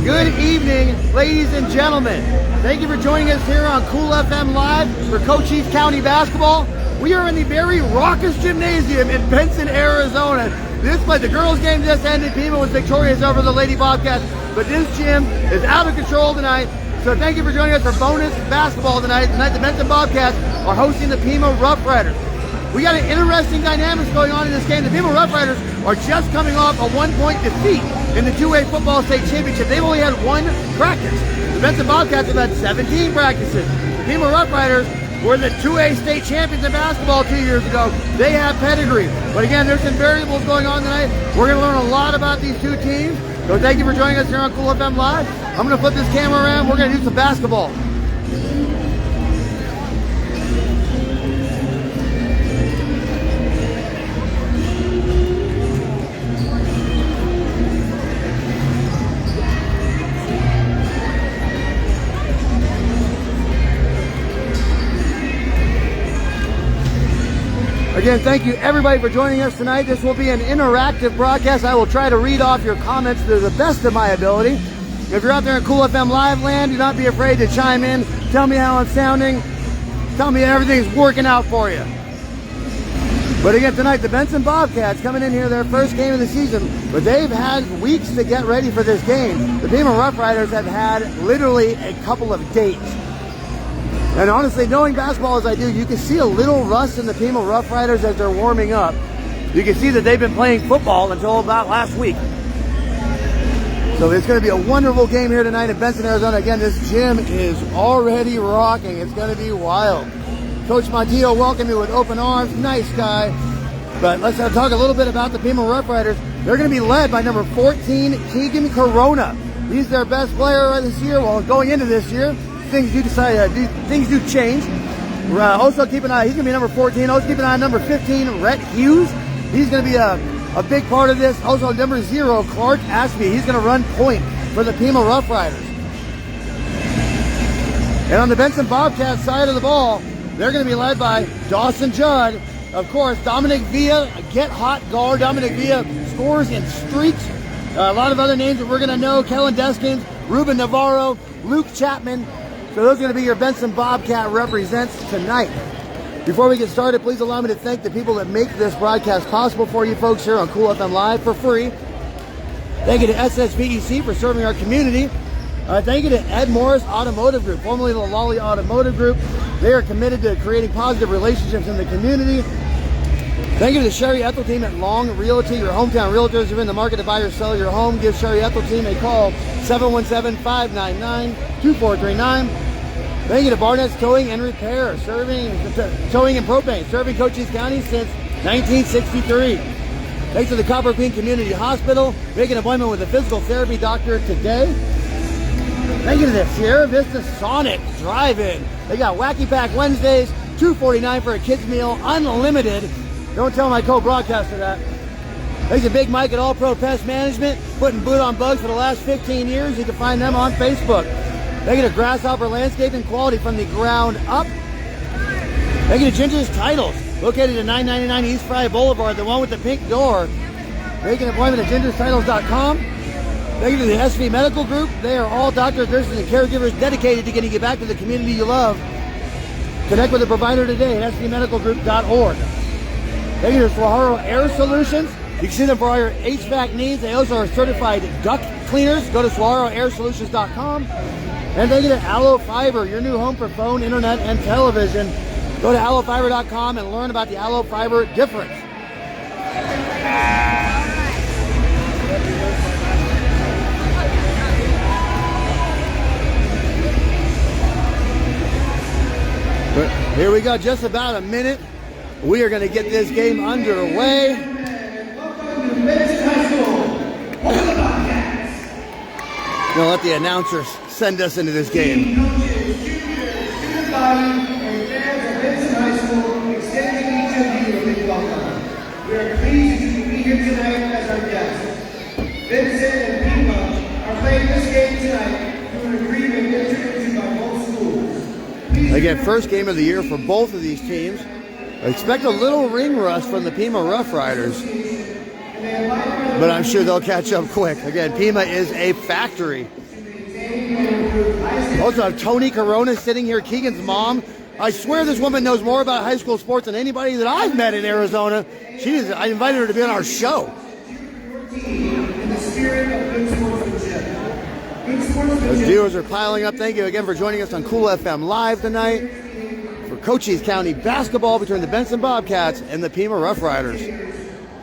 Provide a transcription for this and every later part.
Good evening, ladies and gentlemen. Thank you for joining us here on Cool FM Live for Cochise County basketball. We are in the very raucous gymnasium in Benson, Arizona. The girls' game just ended. Pima was victorious over the Lady Bobcats, but this gym is out of control tonight. So thank you for joining us for bonus basketball tonight. Tonight the Benson Bobcats are hosting the Pima Rough Riders. We got an interesting dynamics going on in this game. The Pima Rough Riders are just coming off a 1-point defeat in the 2A football state championship. They've only had one practice. The Benson Bobcats have had 17 practices. The Pima Rough Riders were the 2A state champions in basketball 2 years ago. They have pedigree. But again, there's some variables going on tonight. We're going to learn a lot about these two teams. So thank you for joining us here on Cool FM Live. I'm going to flip this camera around. We're going to do some basketball. Again, thank you everybody for joining us tonight. This will be an interactive broadcast. I will try to read off your comments to the best of my ability. If you're out there in Cool FM Live land, do not be afraid to chime in. Tell me how I'm sounding. Tell me everything's working out for you. But again, tonight, the Benson Bobcats coming in here, their first game of the season, but they've had weeks to get ready for this game. The Pima Rough Riders have had literally a couple of days. And honestly, knowing basketball as I do, you can see a little rust in the Pima Rough Riders as they're warming up. You can see that they've been playing football until about last week. So it's going to be a wonderful game here tonight in Benson, Arizona. Again, this gym is already rocking. It's going to be wild. Coach Montillo welcomed me with open arms. Nice guy. But let's talk a little bit about the Pima Rough Riders. They're going to be led by number 14, Keegan Corona. He's their best player this year. Well, going into this year, things do change. Also keep an eye, he's going to be number 14. Also keep an eye on number 15, Rhett Hughes. He's going to be a big part of this. Also number 0, Clark Ashby. He's going to run point for the Pima Rough Riders. And on the Benson Bobcats side of the ball, they're going to be led by Dawson Judd. Of course, Dominic Villa, a get-hot guard. Dominic Villa scores in streaks. A lot of other names that we're going to know. Kellen Deskins, Ruben Navarro, Luke Chapman. So those are going to be your Benson Bobcat represents tonight. Before we get started, please allow me to thank the people that make this broadcast possible for you folks here on Cool FM Live for free. Thank you to SSVEC for serving our community. Thank you to Ed Morris Automotive Group, formerly the Lawely Automotive Group. They are committed to creating positive relationships in the community. Thank you to the Sherry Ethel team at Long Realty, your hometown realtors who are in the market to buy or sell your home. Give Sherry Ethel team a call, 717-599-2439. Thank you to BARNETT'S Towing and Repair, towing and propane, serving Cochise County since 1963. Thanks to the Copper Queen Community Hospital. Make an appointment with a physical therapy doctor today. Thank you to the Sierra Vista Sonic Drive-In. They got Wacky Pack Wednesdays, $2.49 for a kid's meal, unlimited. Don't tell my co-broadcaster that. Thanks to Big Mike at All Pro Pest Management, putting boot on bugs for the last 15 years. You can find them on Facebook. Thank you to Grasshopper Landscaping, quality from the ground up. Thank you to Ginger's Titles, located at 999 East Fry Boulevard, the one with the pink door. Make an appointment at gingerstitles.com. Thank you to the SV Medical Group. They are all doctors, nurses, and caregivers dedicated to getting you back to the community you love. Connect with a provider today at svmedicalgroup.org. Thank you to Swaharo Air Solutions. You can see them for all your HVAC needs. They also are certified duct cleaners. Go to SwaharoAirSolutions.com. And thank you to Allo Fiber, your new home for phone, internet, and television. Go to allofiber.com and learn about the Allo Fiber difference. But here we go, just about a minute. We are going to get this game underway. We'll let the announcers send us into this game. We are pleased to be here tonight as our guests. Benson and Pima are playing this game tonight through an agreement entered into by both schools. Again, first game of the year for both of these teams. Expect a little ring rust from the Pima Rough Riders, but I'm sure they'll catch up quick. Again, Pima is a factory Also have Tony Corona sitting here, Keegan's mom. I swear this woman knows more about high school sports than anybody that I've met in Arizona. I invited her to be on our show. In the spirit of good sportsmanship. Good sportsmanship. Those viewers are piling up. Thank you again for joining us on Cool FM Live tonight for Cochise County basketball between the Benson Bobcats and the Pima Rough Riders.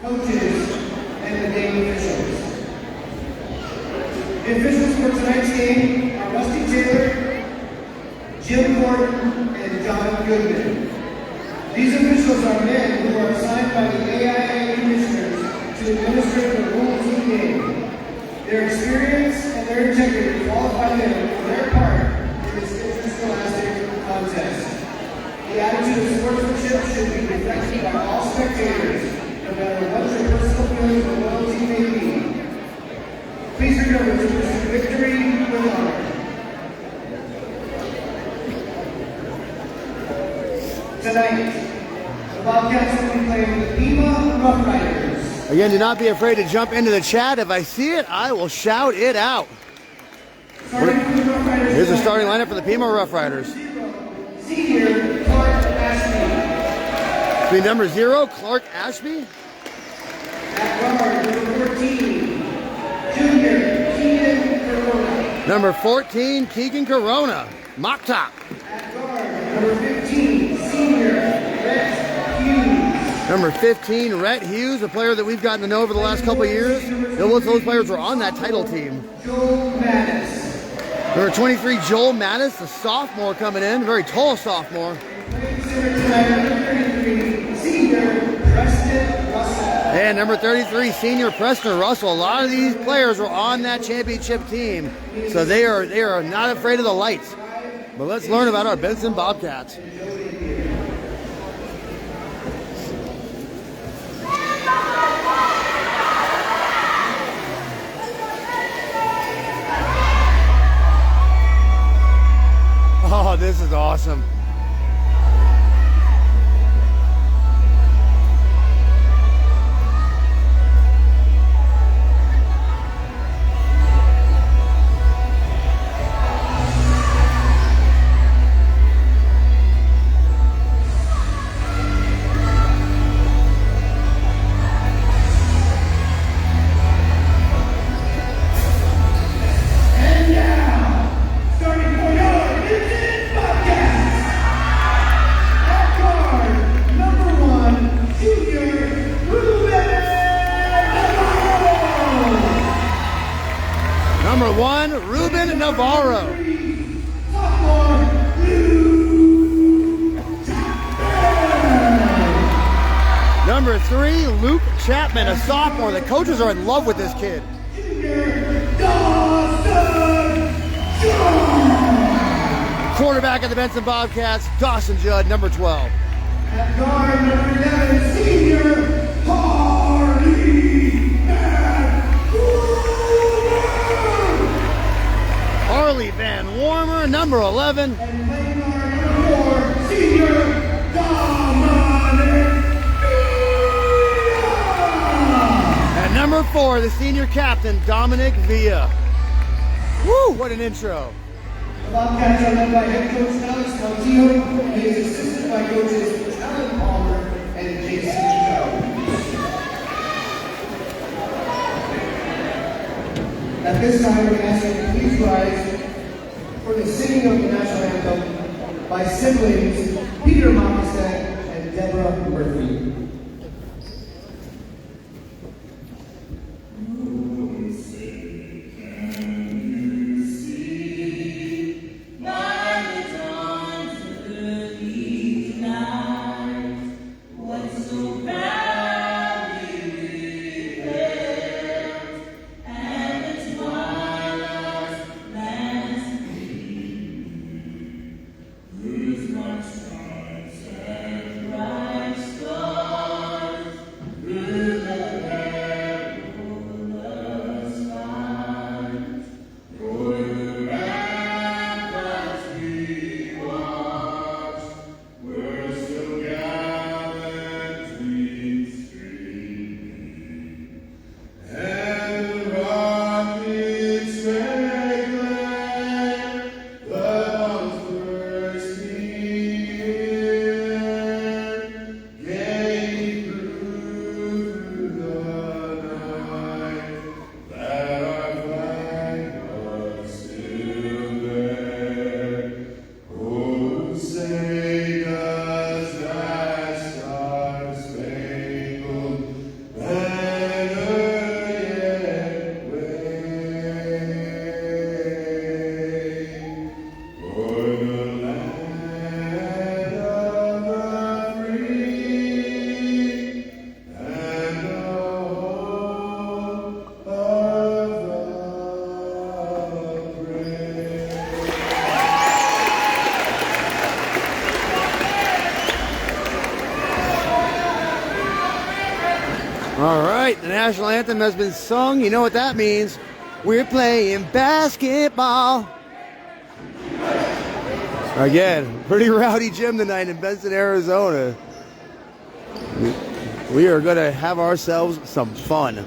Coaches and the game officials. The officials for tonight's game are Rusty Taylor, Jim Gordon, and John Goodman. These officials are men who are assigned by the AIA commissioners to administer the rules of the game. Their experience and their integrity qualify them for their part in this interscholastic contest. The attitude of sportsmanship should be reflected by all spectators, no matter what their personal feelings or loyalty may be. Please remember to pursue victory with honor. Tonight, the Bobcats will be playing the Pima Rough Riders. Again, do not be afraid to jump into the chat. If I see it, I will shout it out. Here's the starting lineup for the Pima Rough Riders. Senior Clark Ashby. Between number 0, Clark Ashby. At guard, number 14, Junior Keegan Corona. Number 14, Keegan Corona. Mock top. At guard, number 15, Senior Rhett Hughes. Number 15, Rhett Hughes, a player that we've gotten to know over the last couple of years. Those players were on that title team. Joel Mattis. Number 23, Joel Mattis, a sophomore coming in, a very tall sophomore. And number 33, senior Preston Russell. A lot of these players were on that championship team, so they are not afraid of the lights. But let's learn about our Benson Bobcats. Oh, this is awesome. Number 1, Ruben Navarro. Number 3, Luke Chapman, a sophomore. The coaches are in love with this kid. Quarterback of the Benson Bobcats, Dawson Judd, number 12. At guard, number 11, Senior Harley Van Warmer, number 11. And playing guard number 4, Senior Dominic Villa. And number 4, the senior captain, Dominic Villa. Woo, what an intro. The Bobcats are led by head coach Alex Montillo, and he is assisted by coaches Alan Palmer and Jason Joe. At this time, we ask that you please rise for the singing of the national anthem by siblings Peter Mockstead and Deborah Murphy. Bright star. national anthem has been sung. You know what that means. We're playing basketball. Again, pretty rowdy gym tonight in Benson, Arizona. We are going to have ourselves some fun.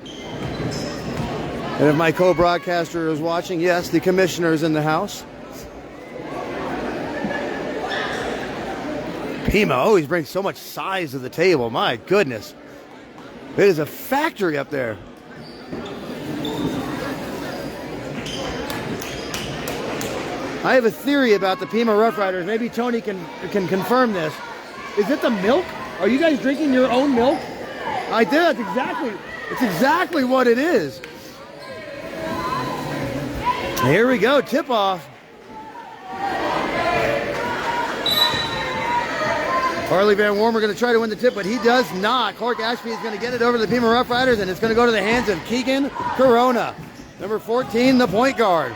And if my co-broadcaster is watching, yes, the commissioner is in the house. Pima always brings so much size to the table. My goodness. It is a factory up there. I have a theory about the Pima Rough Riders. Maybe Tony can confirm this. Is it the milk? Are you guys drinking your own milk? I did. It's exactly what it is. Here we go. Tip off. Harley Van Wormer going to try to win the tip, but he does not. Clark Ashby is going to get it over to the Pima Rough Riders, and it's going to go to the hands of Keegan Corona. Number 14, the point guard.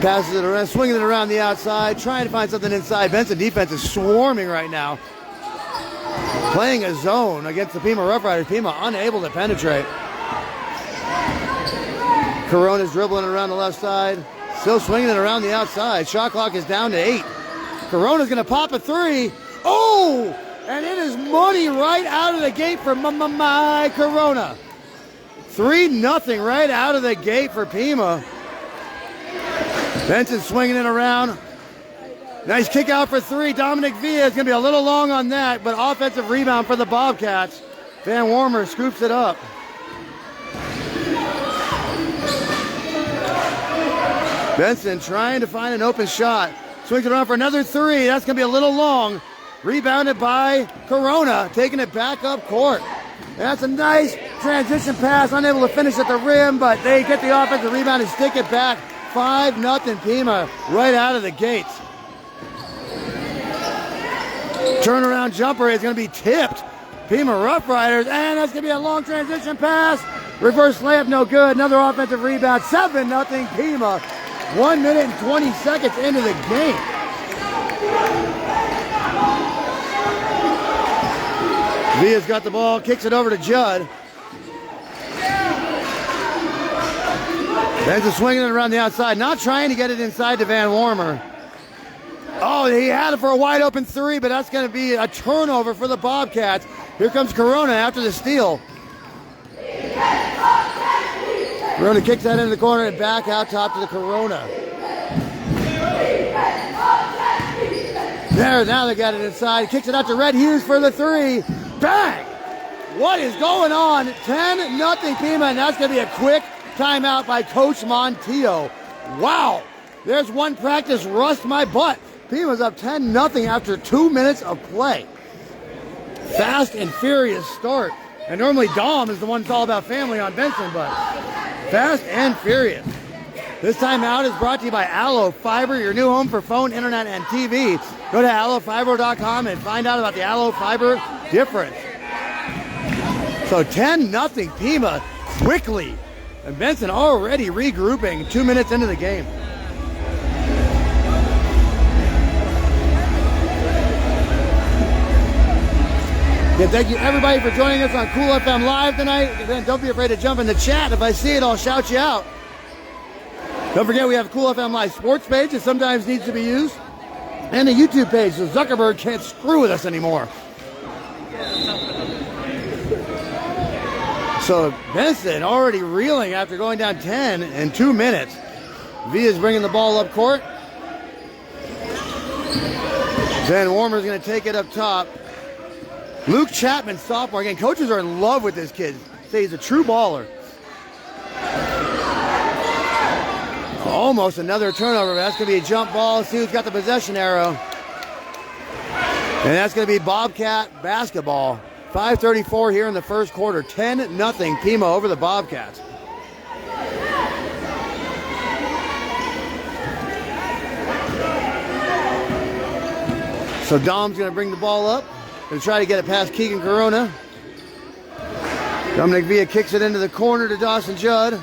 Passes it around, swinging it around the outside, trying to find something inside. Benson defense is swarming right now. Playing a zone against the Pima Rough Riders. Pima unable to penetrate. Corona's dribbling around the left side. Still swinging it around the outside. Shot clock is down to 8. Corona's going to pop a 3. Oh! And it is money right out of the gate for my Corona. 3-0 right out of the gate for Pima. Benson swinging it around. Nice kick out for 3. Dominic Villa is going to be a little long on that, but offensive rebound for the Bobcats. Van Wormer scoops it up. Benson trying to find an open shot. Swings it around for another 3. That's going to be a little long. Rebounded by Corona, taking it back up court. And that's a nice transition pass. Unable to finish at the rim, but they get the offensive rebound and stick it back. 5-0 Pima right out of the gates. Turnaround jumper is going to be tipped. Pima Rough Riders, and that's going to be a long transition pass. Reverse layup, no good. Another offensive rebound. 7-0 Pima. 1 minute and 20 seconds into the game. Villa's got the ball, kicks it over to Judd. Benson swinging it around the outside, not trying to get it inside to Van Wormer. Oh, he had it for a wide open 3, but that's going to be a turnover for the Bobcats. Here comes Corona after the steal. Corona kicks that into the corner and back out top to the Corona. There, now they got it inside. Kicks it out to Red Hughes for the 3. Bang! What is going on? 10-0 Pima, and that's going to be a quick timeout by Coach Montillo. Wow! There's one practice rust my butt. Pima's up 10-0 after 2 minutes of play. Fast and furious start. And normally Dom is the one that's all about family on Benson, but fast and furious. This timeout is brought to you by Allo Fiber, your new home for phone, internet, and TV. Go to allofiber.com and find out about the Allo Fiber difference. So 10-0 Pima quickly. And Benson already regrouping 2 minutes into the game. Again, thank you everybody for joining us on Cool FM Live tonight. Again, don't be afraid to jump in the chat. If I see it, I'll shout you out. Don't forget we have Cool FM Live sports page that sometimes needs to be used. And the YouTube page, so Zuckerberg can't screw with us anymore. So Benson already reeling after going down 10 in 2 minutes. Villa's bringing the ball up court. Van Wormer's going to take it up top. Luke Chapman, sophomore. Again, coaches are in love with this kid. Say he's a true baller. Almost another turnover, but that's going to be a jump ball. Let's see who's got the possession arrow. And that's going to be Bobcat basketball. 5:34 here in the first quarter. 10-0 Pima over the Bobcats. So Dom's going to bring the ball up. Going to try to get it past Keegan Corona. Dominic Villa kicks it into the corner to Dawson Judd.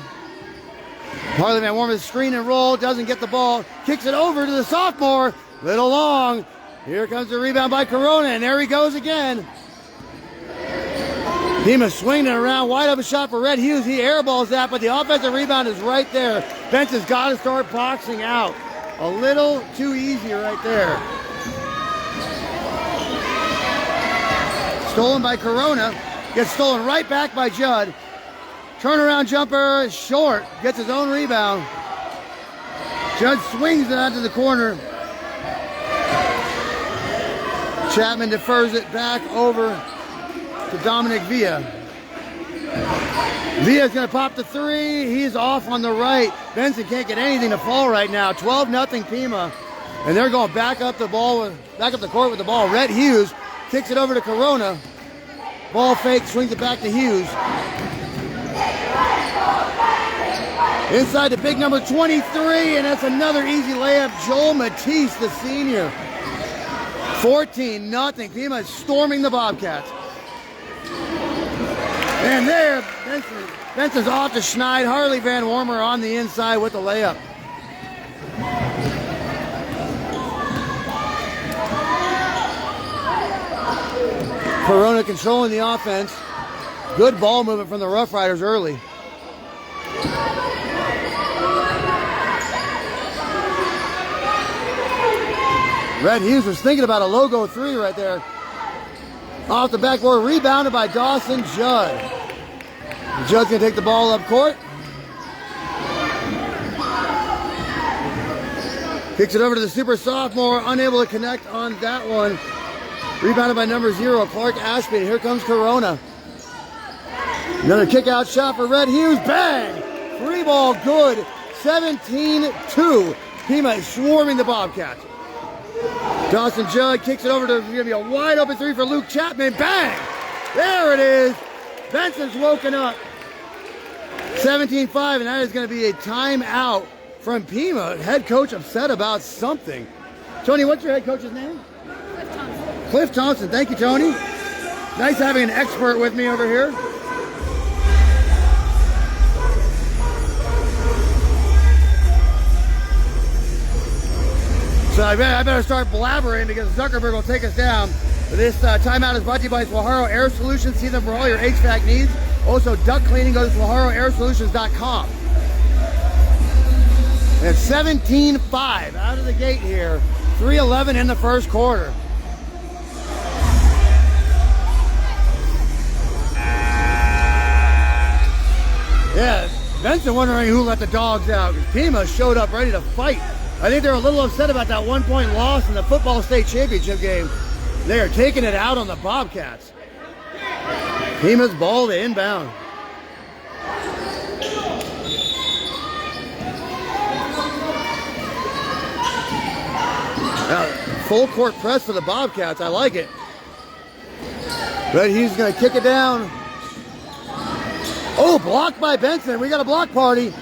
Harley Van Wormer screen and roll, doesn't get the ball, kicks it over to the sophomore. Little long. Here comes the rebound by Corona, and there he goes again. Pima swinging it around, wide open shot for Red Hughes. He airballs that, but the offensive rebound is right there. Benson's got to start boxing out. A little too easy right there. Stolen by Corona. Gets stolen right back by Judd. Turnaround jumper is short. Gets his own rebound. Judd swings it out to the corner. Chapman defers it back over to Dominic Villa. Villa's going to pop the three. He's off on the right. Benson can't get anything to fall right now. 12-0 Pima. And they're going back up the court with the ball. Red Hughes kicks it over to Corona. Ball fake, swings it back to Hughes. Inside to big number 23, and that's another easy layup. Joel Matisse, the senior. 14-0. Pima is storming the Bobcats. And there, Benson's off to Schneid. Harley Van Wormer on the inside with the layup. Corona controlling the offense. Good ball movement from the Rough Riders early. Red Hughes was thinking about a logo three right there. Off the backboard, rebounded by Dawson Judd. Judd's going to take the ball up court. Kicks it over to the super sophomore, unable to connect on that one. Rebounded by number 0, Clark Ashby. Here comes Corona. Another kick out shot for Red Hughes. Bang! Free ball good. 17-2. Pima is swarming the Bobcats. Dawson Judd kicks it over to going to be a wide open three for Luke Chapman. Bang! There it is. Benson's woken up. 17-5, and that is going to be a timeout from Pima. Head coach upset about something. Tony, what's your head coach's name? Cliff Thompson. Cliff Thompson. Thank you, Tony. Nice having an expert with me over here. So I better start blabbering because Zuckerberg will take us down. This timeout is brought to you by Swaharo Air Solutions. See them for all your HVAC needs. Also, duct cleaning, go to SwaharoAirSolutions.com. And it's 17-5 out of the gate here. 3:11 in the first quarter. Yeah, Benson wondering who let the dogs out. Pima showed up ready to fight. I think they're a little upset about that 1-point loss in the football state championship game. They are taking it out on the Bobcats. Pima's ball to inbound. Full court press for the Bobcats. I like it. But he's going to kick it down. Oh, blocked by Benson. We got a block party.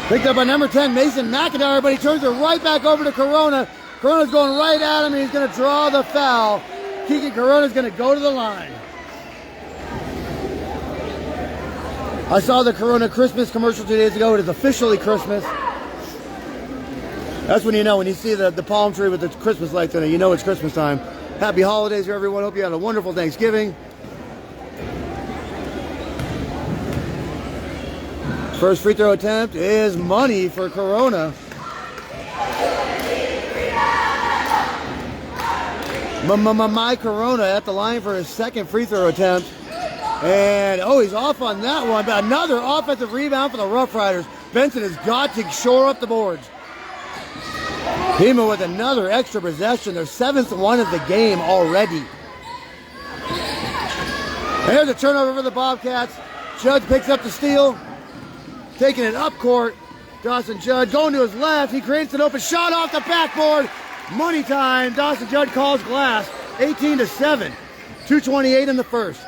Picked up by number 10, Mason McIntyre, but he turns it right back over to Corona. Corona's going right at him, and he's going to draw the foul. Kiki Corona's going to go to the line. I saw the Corona Christmas commercial 2 days ago. It is officially Christmas. That's when you know, when you see the palm tree with the Christmas lights in it, you know it's Christmas time. Happy holidays to everyone. Hope you had a wonderful Thanksgiving. First free throw attempt is money for Corona. My Corona at the line for his second free throw attempt. And, oh, he's off on that one. But another offensive rebound for the Rough Riders. Benson has got to shore up the boards. Pima with another extra possession. Their 7th one of the game already. And here's a turnover for the Bobcats. Judd picks up the steal. Taking it up court. Dawson Judd going to his left. He creates an open shot off the backboard. Money time. Dawson Judd calls glass. 18-7. 2:28 in the first.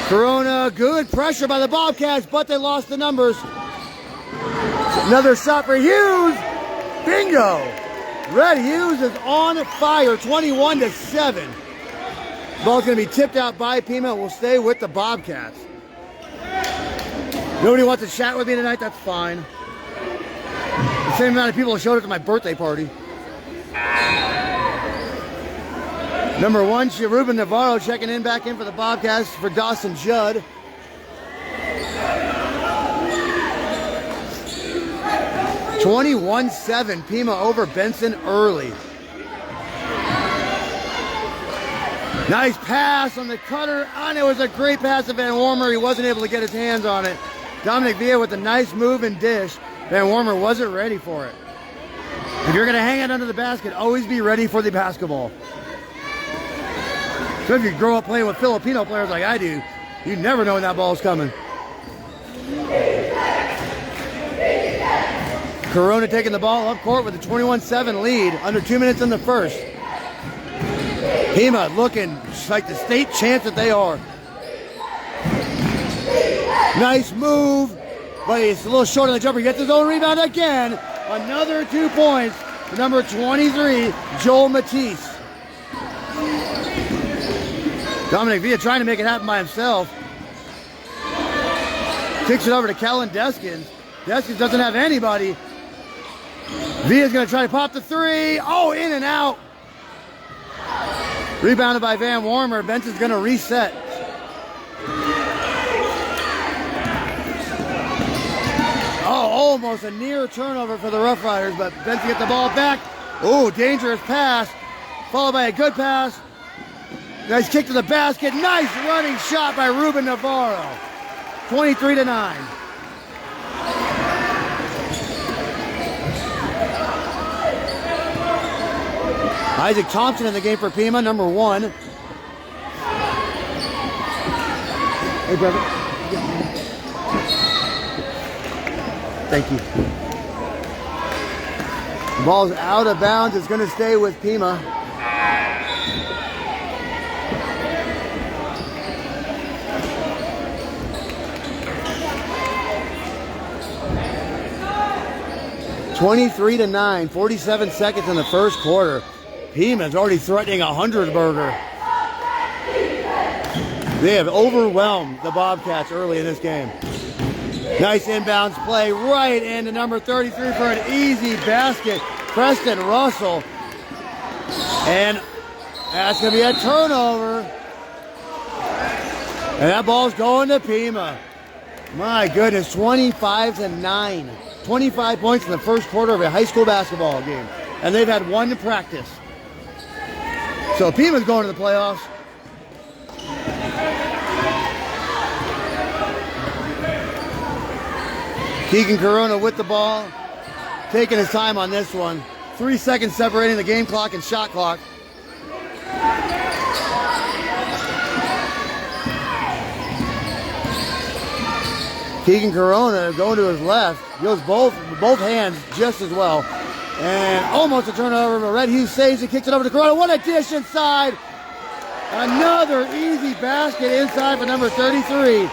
Corona, good pressure by the Bobcats, but they lost the numbers. Another shot for Hughes. Bingo. Red Hughes is on fire. 21-7. Ball's going to be tipped out by Pima. We'll stay with the Bobcats. Nobody wants to chat with me tonight. That's fine. The same amount of people showed up to my birthday party. Number 1, Ruben Navarro checking in back in for the Bobcats for Dawson Judd. (21-7) Pima over Benson early. Nice pass on the cutter, and it was a great pass to Van Warmer. He wasn't able to get his hands on it. Dominic Villa with a nice move and dish. Van Warmer wasn't ready for it. If you're going to hang it under the basket, always be ready for the basketball. So if you grow up playing with Filipino players like I do, you never know when that ball's coming. Corona taking the ball up court with a 21-7 lead, under 2 minutes in the first. Pima looking like the state champs that they are. Nice move, but he's a little short on the jumper. He gets his own rebound again. Another 2 points for number 23, Joel Matisse. Dominic Villa trying to make it happen by himself. Kicks it over to Kellen Deskins. Deskins doesn't have anybody. Villa's going to try to pop the 3. Oh, in and out. Rebounded by Van Warmer. Benson's going to reset. Oh, almost a near turnover for the Rough Riders, but Benson gets the ball back. Oh, dangerous pass. Followed by a good pass. Nice kick to the basket. Nice running shot by Ruben Navarro. 23-9. Isaac Thompson in the game for Pima, number 1. Hey, brother. Thank you. The ball's out of bounds. It's going to stay with Pima. (23-9), 47 seconds in the first quarter. Pima's already threatening a 100-burger. They have overwhelmed the Bobcats early in this game. Nice inbounds play right into number 33 for an easy basket. Preston Russell. And that's going to be a turnover. And that ball's going to Pima. My goodness, 25-9. 25 points in the first quarter of a high school basketball game. And they've had 1 practice. So Pima's going to the playoffs. Keegan Corona with the ball. Taking his time on this one. 3 seconds separating the game clock and shot clock. Keegan Corona going to his left. Goes both hands just as well. And almost a turnover, but Red Hughes saves it, kicks it over to Corona. What a dish inside. Another easy basket inside for number 33,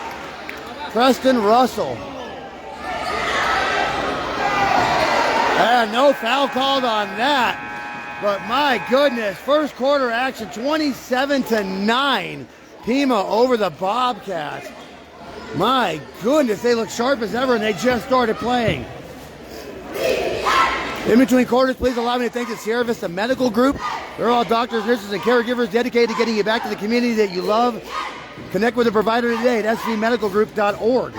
Preston Russell. And no foul called on that. But my goodness, first quarter action, 27-9. Pima over the Bobcats. My goodness, they look sharp as ever, and they just started playing. In between quarters, please allow me to thank the Sierra Vista Medical Group. They're all doctors, nurses, and caregivers dedicated to getting you back to the community that you love. Connect with a provider today at svmedicalgroup.org.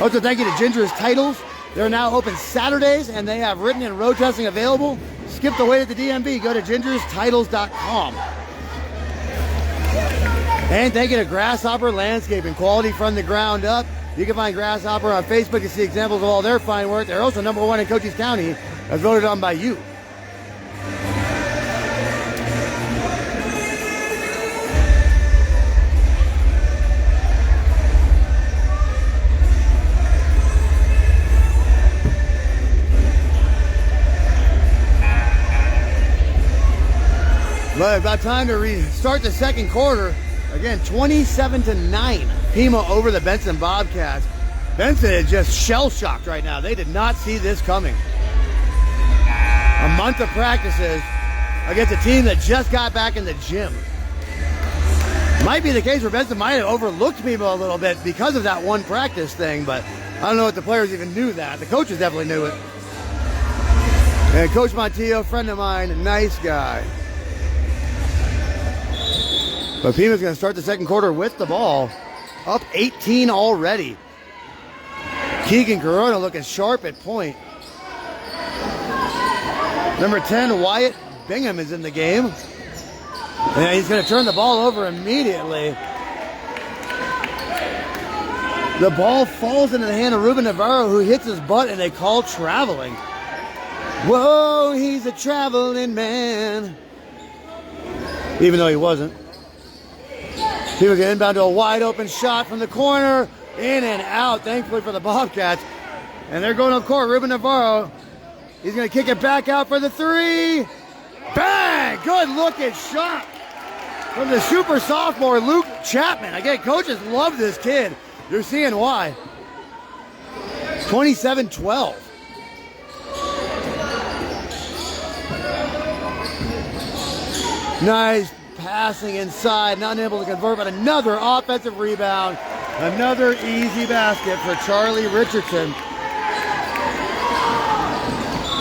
Also, thank you to Ginger's Titles. They're now open Saturdays, and they have written and road testing available. Skip the wait at the DMV. Go to gingerstitles.com. And thank you to Grasshopper Landscaping, quality from the ground up. You can find Grasshopper on Facebook to see examples of all their fine work. They're also number 1 in Cochise County, as voted on by you. But about time to restart the second quarter. Again, 27-9. Pima over the Benson Bobcats. Benson is just shell-shocked right now. They did not see this coming. A month of practices against a team that just got back in the gym. Might be the case where Benson might have overlooked Pima a little bit because of that one practice thing, but I don't know if the players even knew that. The coaches definitely knew it. And Coach Montillo, friend of mine, nice guy. But Pima's going to start the second quarter with the ball. Up 18 already. Keegan Corona looking sharp at point. Number 10, Wyatt Bingham is in the game. And he's going to turn the ball over immediately. The ball falls into the hand of Ruben Navarro, who hits his butt, and they call traveling. Whoa, he's a traveling man. Even though he wasn't. He was getting inbound to a wide open shot from the corner. In and out, thankfully for the Bobcats. And they're going up court. Ruben Navarro. He's going to kick it back out for the three. Bang! Good looking shot from the super sophomore, Luke Chapman. Again, coaches love this kid. You're seeing why. 27-12. Nice passing inside, not able to convert, but another offensive rebound. Another easy basket for Charlie Richardson.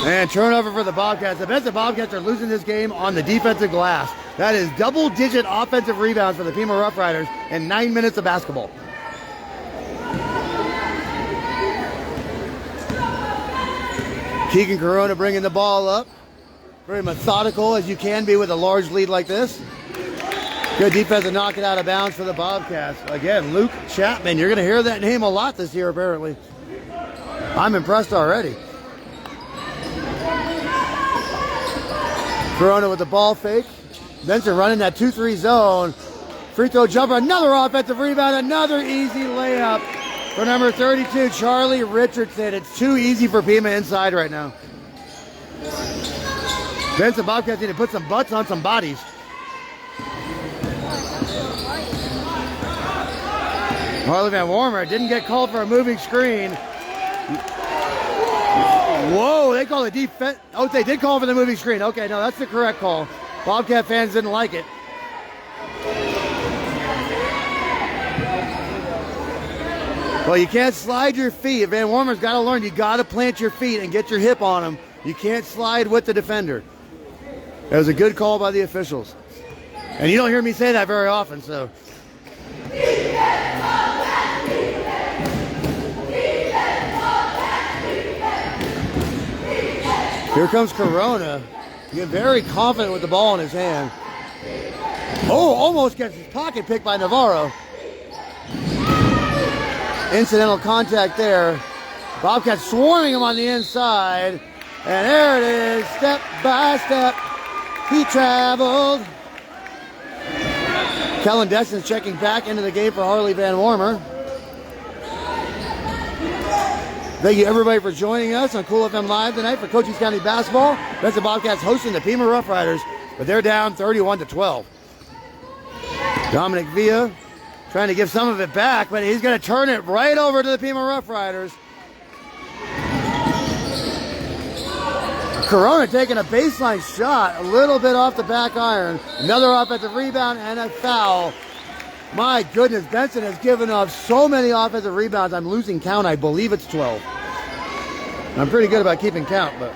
And turnover for the Bobcats. The Benson Bobcats are losing this game on the defensive glass. That is double-digit offensive rebounds for the Pima Rough Riders in 9 minutes of basketball. Keegan Corona bringing the ball up. Very methodical as you can be with a large lead like this. Good defense to knock it out of bounds for the Bobcats. Again, Luke Chapman. You're going to hear that name a lot this year, apparently. I'm impressed already. Corona with the ball fake. Benson running that 2-3 zone. Free throw jumper. Another offensive rebound. Another easy layup for number 32, Charlie Richardson. It's too easy for Pima inside right now. Benson Bobcats need to put some butts on some bodies. Harley Van Warmer didn't get called for a moving screen. Whoa, they called a defense. Oh, they did call for the moving screen. Okay, no, that's the correct call. Bobcat fans didn't like it. Well, you can't slide your feet. Van Warmer's got to learn. You got to plant your feet and get your hip on them. You can't slide with the defender. It was a good call by the officials. And you don't hear me say that very often, so. Here comes Corona. He's very confident with the ball in his hand. Oh, almost gets his pocket picked by Navarro. Incidental contact there. Bobcats swarming him on the inside. And there it is, step by step. He traveled. Kellen Desson's checking back into the game for Harley Van Warmer. Thank you everybody for joining us on Cool FM Live tonight for Cochise County Basketball. Benson Bobcats hosting the Pima Rough Riders, but they're down 31-12. Dominic Villa trying to give some of it back, but he's going to turn it right over to the Pima Rough Riders. Corona taking a baseline shot, a little bit off the back iron. Another offensive rebound and a foul. My goodness, Benson has given up so many offensive rebounds. I'm losing count. I believe it's 12. I'm pretty good about keeping count, but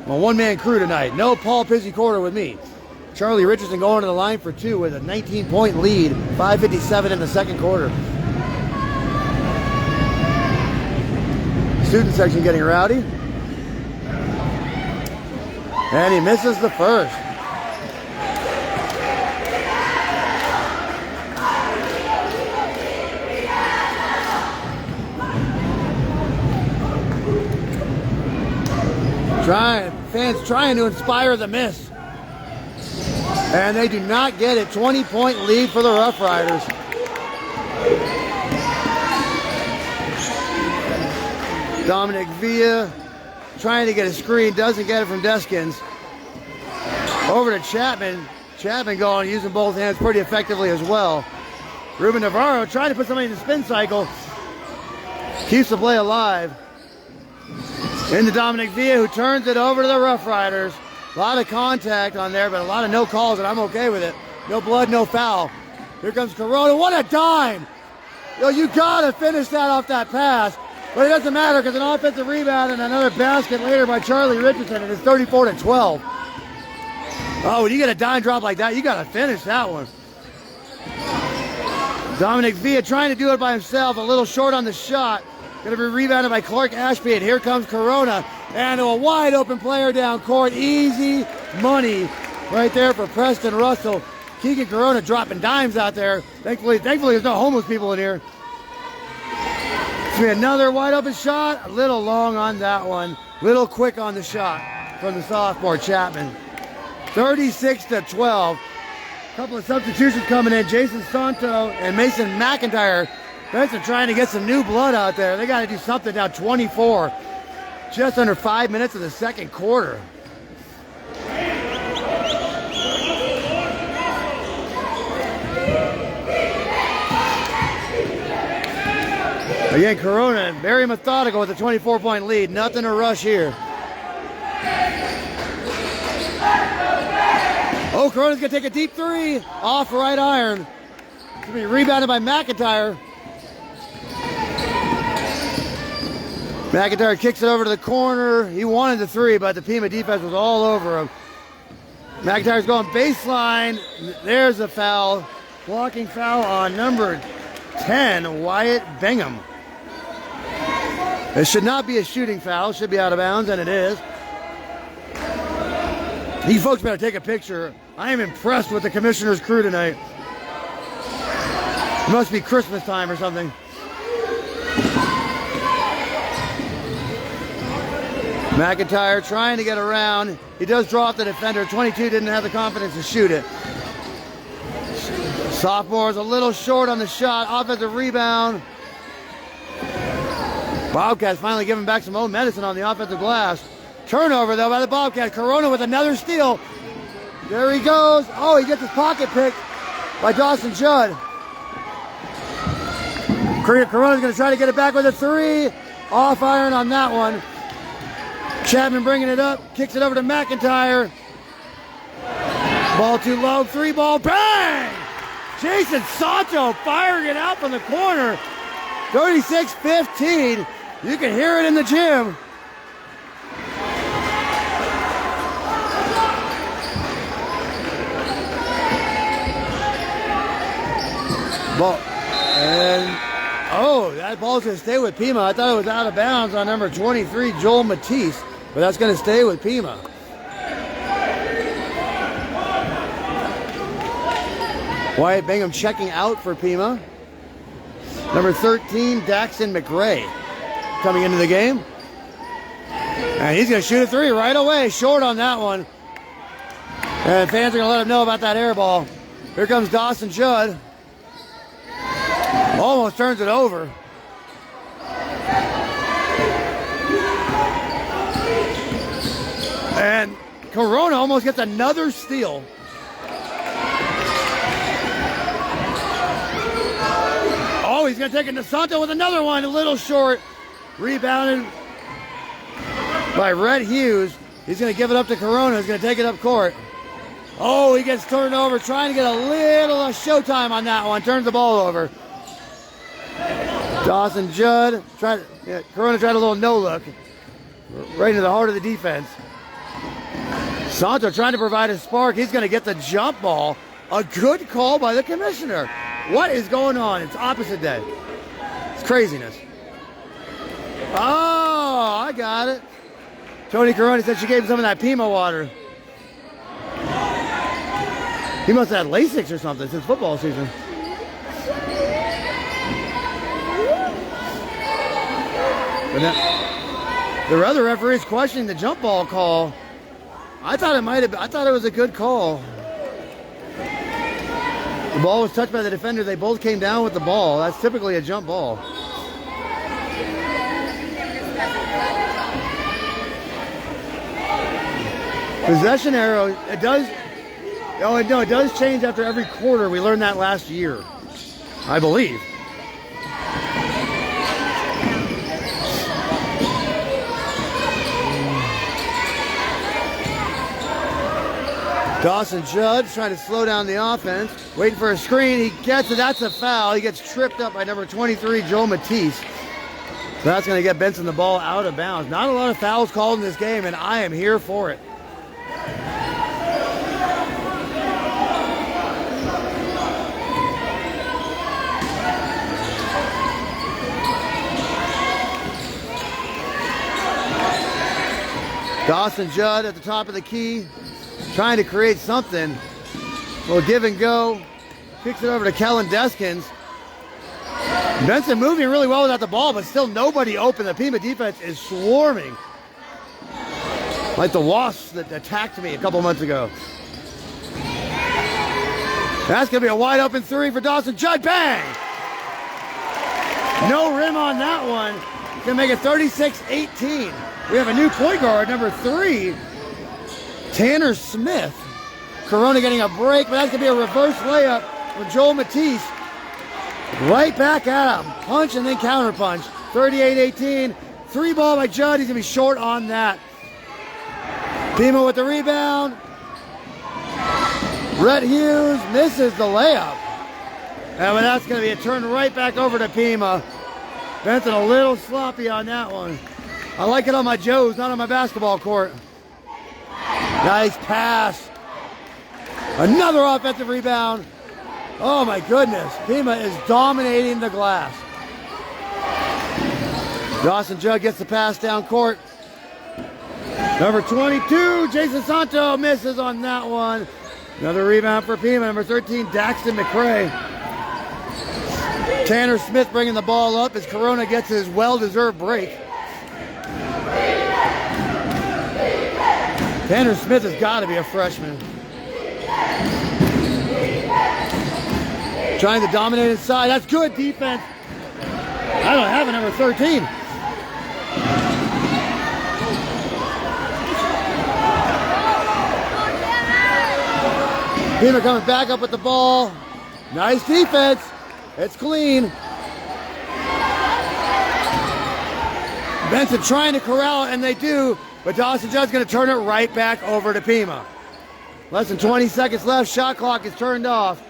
I'm a one-man crew tonight. No Paul Pizzicorda with me. Charlie Richardson going to the line for two with a 19-point lead. 5:57 in the second quarter. Student section getting rowdy. And he misses the first. Fans trying to inspire the miss. And they do not get it. 20-point lead for the Rough Riders. Dominic Villa trying to get a screen, doesn't get it from Deskins. Over to Chapman. Chapman going, using both hands pretty effectively as well. Ruben Navarro trying to put somebody in the spin cycle. Keeps the play alive. Into Dominic Villa, who turns it over to the Rough Riders. A lot of contact on there, but a lot of no calls, and I'm okay with it. No blood, no foul. Here comes Corona. What a dime! Yo, you gotta finish that off that pass. But it doesn't matter because an offensive rebound and another basket later by Charlie Richardson, and it's 34-12. Oh, when you get a dime drop like that, you gotta finish that one. Dominic Villa trying to do it by himself, a little short on the shot. Going to be rebounded by Clark Ashby, and here comes Corona. And a wide open player down court. Easy money right there for Preston Russell. Keegan Corona dropping dimes out there. Thankfully there's no homeless people in here. It's going to be another wide open shot. A little long on that one. Little quick on the shot from the sophomore Chapman. 36-12. A couple of substitutions coming in. Jason Santo and Mason McIntyre. Benson trying to get some new blood out there. They got to do something now. 24. Just under 5 minutes of the second quarter. Again, Corona very methodical with a 24-point lead. Nothing to rush here. Oh, Corona's going to take a deep three. Off right iron. It's going to be rebounded by McIntyre. McIntyre kicks it over to the corner. He wanted the three, but the Pima defense was all over him. McIntyre's going baseline. There's a foul. Blocking foul on number 10, Wyatt Bingham. It should not be a shooting foul. It should be out of bounds, and it is. You folks better take a picture. I am impressed with the commissioner's crew tonight. It must be Christmas time or something. McIntyre trying to get around. He does draw off the defender. 22 didn't have the confidence to shoot it. Sophomore's a little short on the shot. Offensive rebound. Bobcats finally giving back some old medicine on the offensive glass. Turnover, though, by the Bobcats. Corona with another steal. There he goes. Oh, he gets his pocket picked by Dawson Judd. Corona's going to try to get it back with a three. Off iron on that one. Chapman bringing it up. Kicks it over to McIntyre. Ball too low. Three ball. Bang! Jason Santo firing it out from the corner. 36-15. You can hear it in the gym. Ball. And, oh, that ball's going to stay with Pima. I thought it was out of bounds on number 23, Joel Matisse. But that's going to stay with Pima. Wyatt Bingham checking out for Pima. Number 13, Daxton McRae coming into the game. And he's going to shoot a three right away. Short on that one. And fans are going to let him know about that air ball. Here comes Dawson Judd. Almost turns it over. And Corona almost gets another steal. Oh, he's going to take it to Santo with another one. A little short. Rebounded by Rhett Hughes. He's going to give it up to Corona. He's going to take it up court. Oh, he gets turned over. Trying to get a little showtime on that one. Turns the ball over. Dawson Judd. Corona tried a little no-look. Right into the heart of the defense. Santo trying to provide a spark. He's going to get the jump ball. A good call by the commissioner. What is going on? It's opposite day. It's craziness. Oh, I got it. Tony Corona said she gave him some of that Pima water. He must have had LASIK or something since football season. But now, the other referees questioning the jump ball call. I thought it was a good call. The ball was touched by the defender. They both came down with the ball. That's typically a jump ball. Possession arrow, it does change after every quarter. We learned that last year, I believe. Dawson Judd trying to slow down the offense. Waiting for a screen. He gets it. That's a foul. He gets tripped up by number 23, Joel Matisse. So that's going to get Benson the ball out of bounds. Not a lot of fouls called in this game, and I am here for it. Dawson Judd at the top of the key, trying to create something. A little give and go. Kicks it over to Kellen Deskins. Benson moving really well without the ball, but still nobody open. The Pima defense is swarming. Like the wasps that attacked me a couple months ago. That's going to be a wide open three for Dawson Judd. Bang! No rim on that one. Going to make it 36-18. We have a new point guard, number 3, Tanner Smith. Corona getting a break, but that's going to be a reverse layup for Joel Matisse. Right back at him. Punch and then counter punch. 38-18. 3 ball by Judd. He's going to be short on that. Pima with the rebound. Rhett Hughes misses the layup. And that's going to be a turn right back over to Pima. Benson a little sloppy on that one. I like it on my Joes, not on my basketball court. Nice pass. Another offensive rebound. Oh my goodness. Pima is dominating the glass. Dawson Judd gets the pass down court. Number 22, Jason Santo misses on that one. Another rebound for Pima. Number 13, Daxton McCray. Tanner Smith bringing the ball up as Corona gets his well-deserved break. Tanner Smith has got to be a freshman. Trying to dominate inside. That's good defense. I don't have a number 13. Pima comes back up with the ball. Nice defense. It's clean. Benson trying to corral it, and they do, but Dawson Judd's going to turn it right back over to Pima. Less than 20 seconds left. Shot clock is turned off.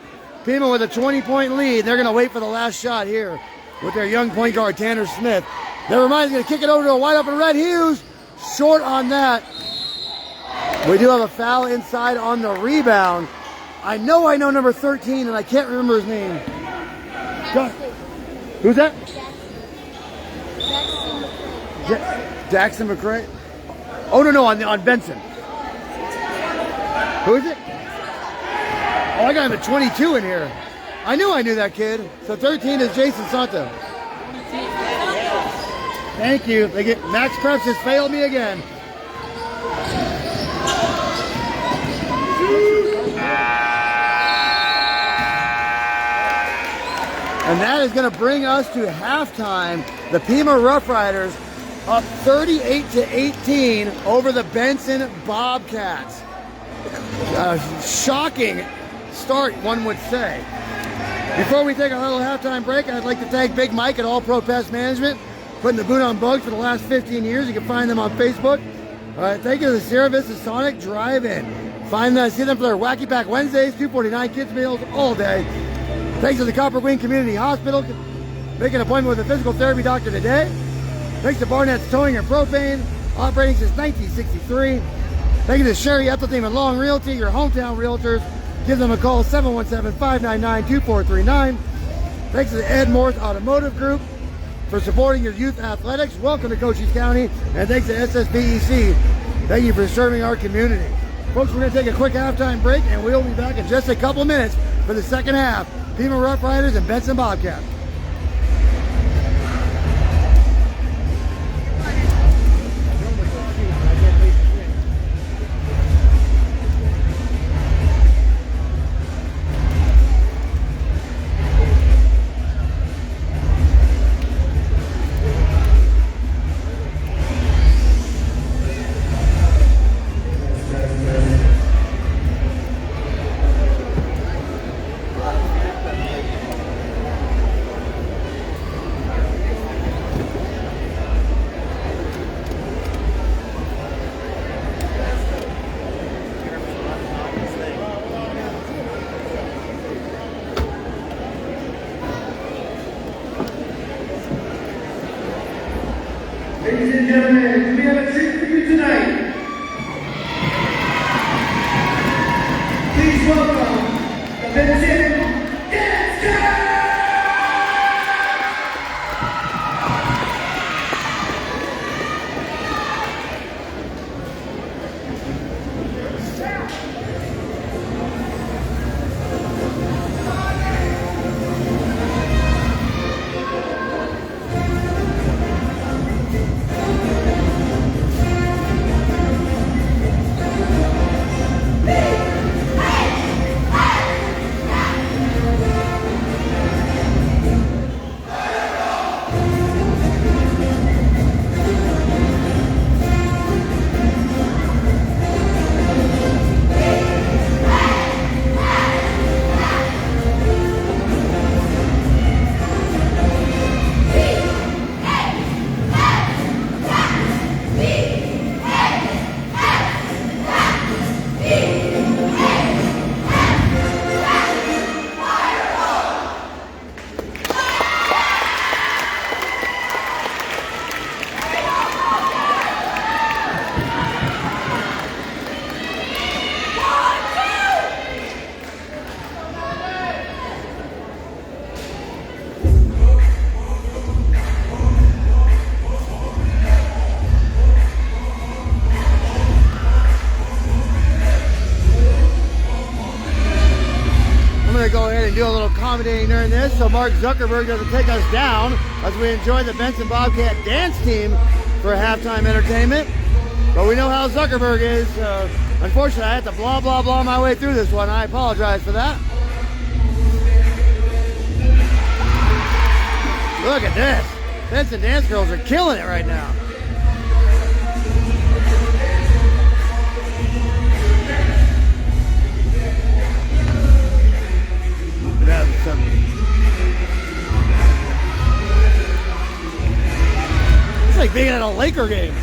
Pima with a 20-point lead. They're going to wait for the last shot here with their young point guard, Tanner Smith. Never mind, he's going to kick it over to a wide open Rhett Hughes. Short on that. We do have a foul inside on the rebound. I know number 13, and I can't remember his name. Who's that? Daxton McCray. Oh, no, on Benson. Who is it? Oh, I got him at 22 in here. I knew that kid. So 13 is Jason Santo. Thank you. Max Preps has failed me again. And that is going to bring us to halftime. The Pima Rough Riders up 38-18 over the Benson Bobcats. Shocking start, one would say. Before we take a little halftime break, I'd like to thank Big Mike at All Pro Pest Management, putting the boot on bugs for the last 15 years. You can find them on Facebook. Thank you to the Sierra Vista Sonic Drive-In. See them for their Wacky Pack Wednesdays, 249 kids meals all day. Thanks to the Copper Wing Community Hospital. Make an appointment with a physical therapy doctor today. Thanks to Barnett's Towing and Propane, operating since 1963. Thank you to Sherry Ethelteam and Long Realty, your hometown realtors. Give them a call, 717-599-2439. Thanks to the Ed Morse Automotive Group for supporting your youth athletics. Welcome to Cochise County, and thanks to SSVEC. Thank you for serving our community. Folks, we're going to take a quick halftime break, and we'll be back in just a couple minutes for the second half. Pima Rough Riders and Benson Bobcats. Ladies and gentlemen, we have a treat for you tonight. Please welcome the Benson Dancers! little accommodating during this so Mark Zuckerberg doesn't take us down as we enjoy the Benson Bobcat dance team for halftime entertainment. But we know how Zuckerberg is. Unfortunately, I have to blah, blah, blah my way through this one. I apologize for that. Look at this. Benson dance girls are killing it right now. It's like being at a Laker game.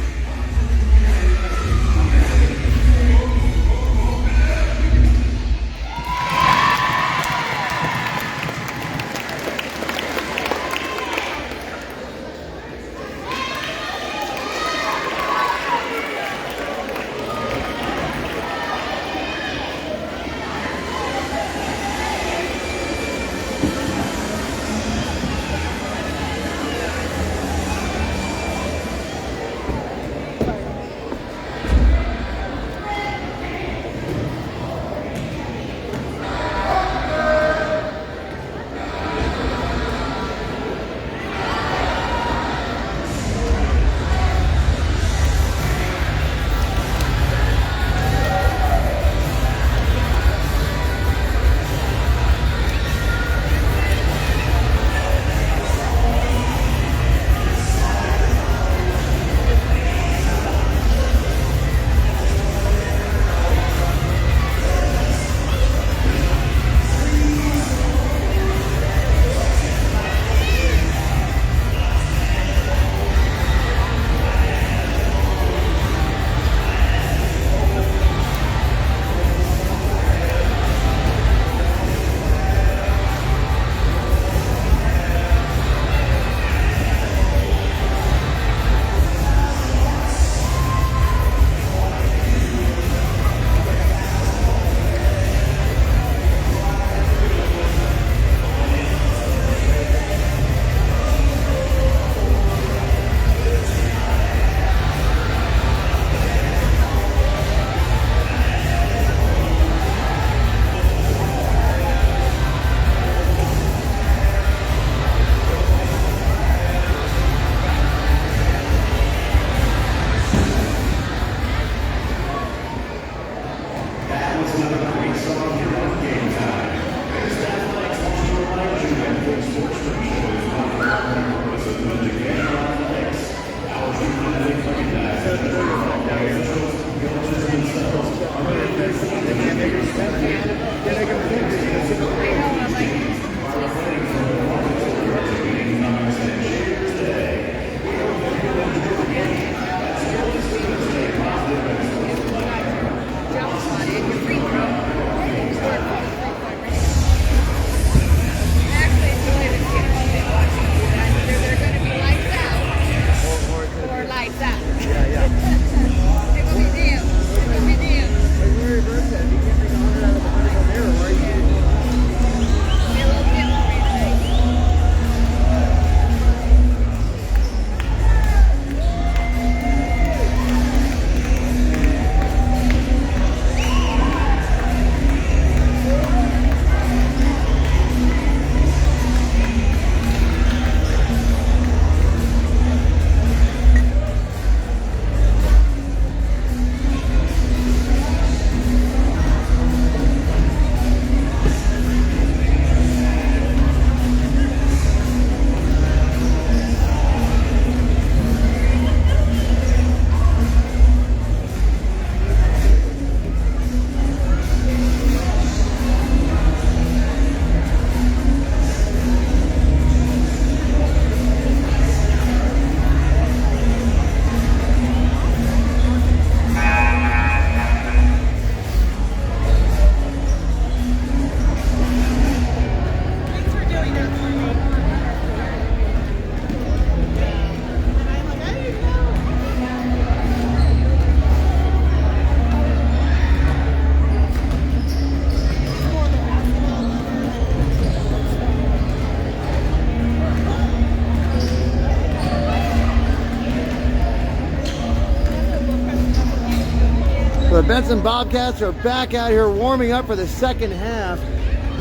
The Benson Bobcats are back out here warming up for the second half.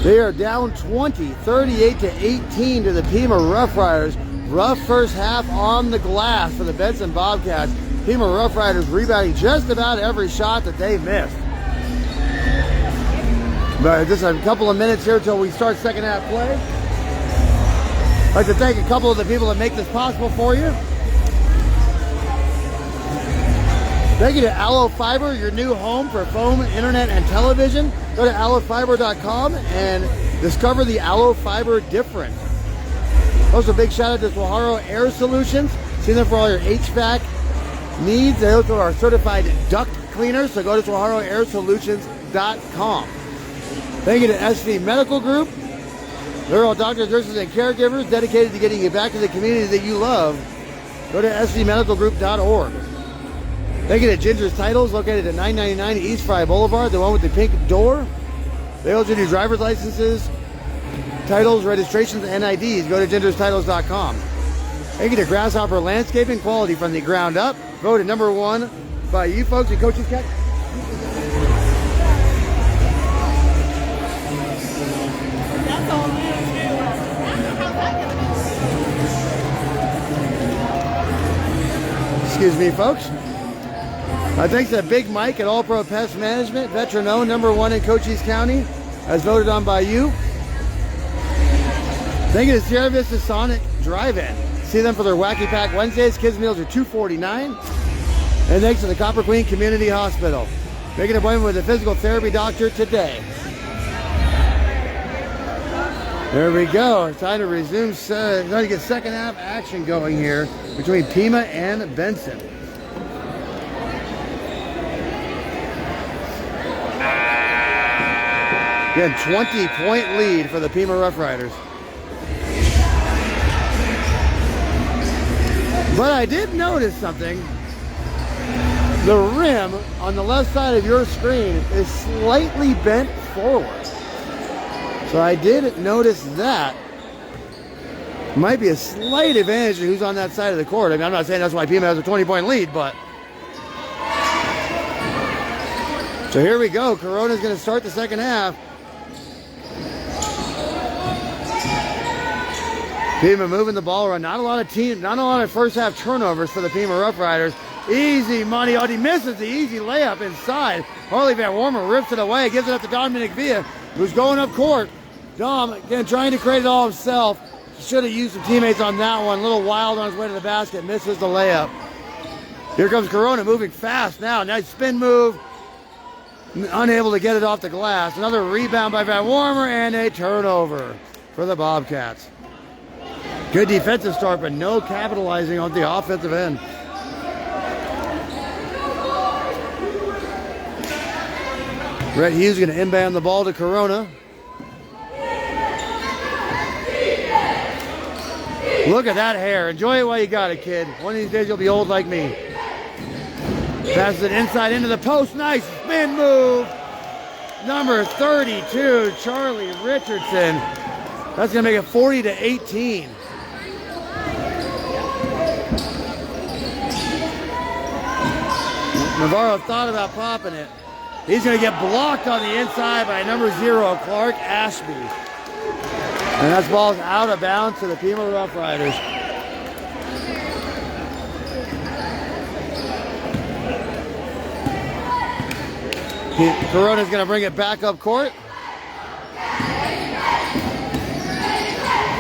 They are down 20, 38-18 to the Pima Rough Riders. Rough first half on the glass for the Benson Bobcats. Pima Rough Riders rebounding just about every shot that they missed. But just a couple of minutes here until we start second half play. I'd like to thank a couple of the people that make this possible for you. Thank you to Allo Fiber, your new home for phone, internet, and television. Go to allofiber.com and discover the Allo Fiber difference. Also, a big shout out to Swaharo Air Solutions. See them for all your HVAC needs. They also are certified duct cleaners, so go to SwaharoAirSolutions.com. Thank you to SV Medical Group. They're all doctors, nurses, and caregivers dedicated to getting you back to the community that you love. Go to svmedicalgroup.org. Thank you to Ginger's Titles, located at 999 East Fry Boulevard, the one with the pink door. They also do driver's licenses, titles, registrations, and IDs. Go to gingerstitles.com. Thank you to Grasshopper Landscaping, quality from the ground up. Voted #1 by you folks in Cochise County. Excuse me, folks. Thanks to Big Mike at All Pro Pest Management, veteran owned, #1 in Cochise County, as voted on by you. Thank you to Sierra Vista Sonic Drive-In. See them for their Wacky Pack Wednesdays. Kids meals are $2.49. And thanks to the Copper Queen Community Hospital. Make an appointment with a physical therapy doctor today. There we go. It's time to resume. Time to get second half action going here between Pima and Benson. Again, 20-point lead for the Pima Rough Riders. But I did notice something. The rim on the left side of your screen is slightly bent forward. So I did notice that. Might be a slight advantage to who's on that side of the court. I mean, I'm not saying that's why Pima has a 20-point lead, but. So here we go. Corona's going to start the second half. Pima moving the ball around. Not a lot of first half turnovers for the Pima Rough Riders. Easy money. Oh, he misses the easy layup inside. Harley Van Wormer rips it away, gives it up to Dominic Villa, who's going up court. Dom, again, trying to create it all himself. Should have used some teammates on that one. A little wild on his way to the basket. Misses the layup. Here comes Corona moving fast now. Nice spin move. Unable to get it off the glass. Another rebound by Van Wormer and a turnover for the Bobcats. Good defensive start, but no capitalizing on the offensive end. Brett Hughes going to inbound the ball to Corona. Look at that hair. Enjoy it while you got it, kid. One of these days you'll be old like me. Passes it inside into the post. Nice spin move. Number 32, Charlie Richardson. That's going to make it 40-18. Navarro thought about popping it. He's going to get blocked on the inside by number 0, Clark Ashby. And that ball's out of bounds to the Pima Rough Riders. Corona's going to bring it back up court.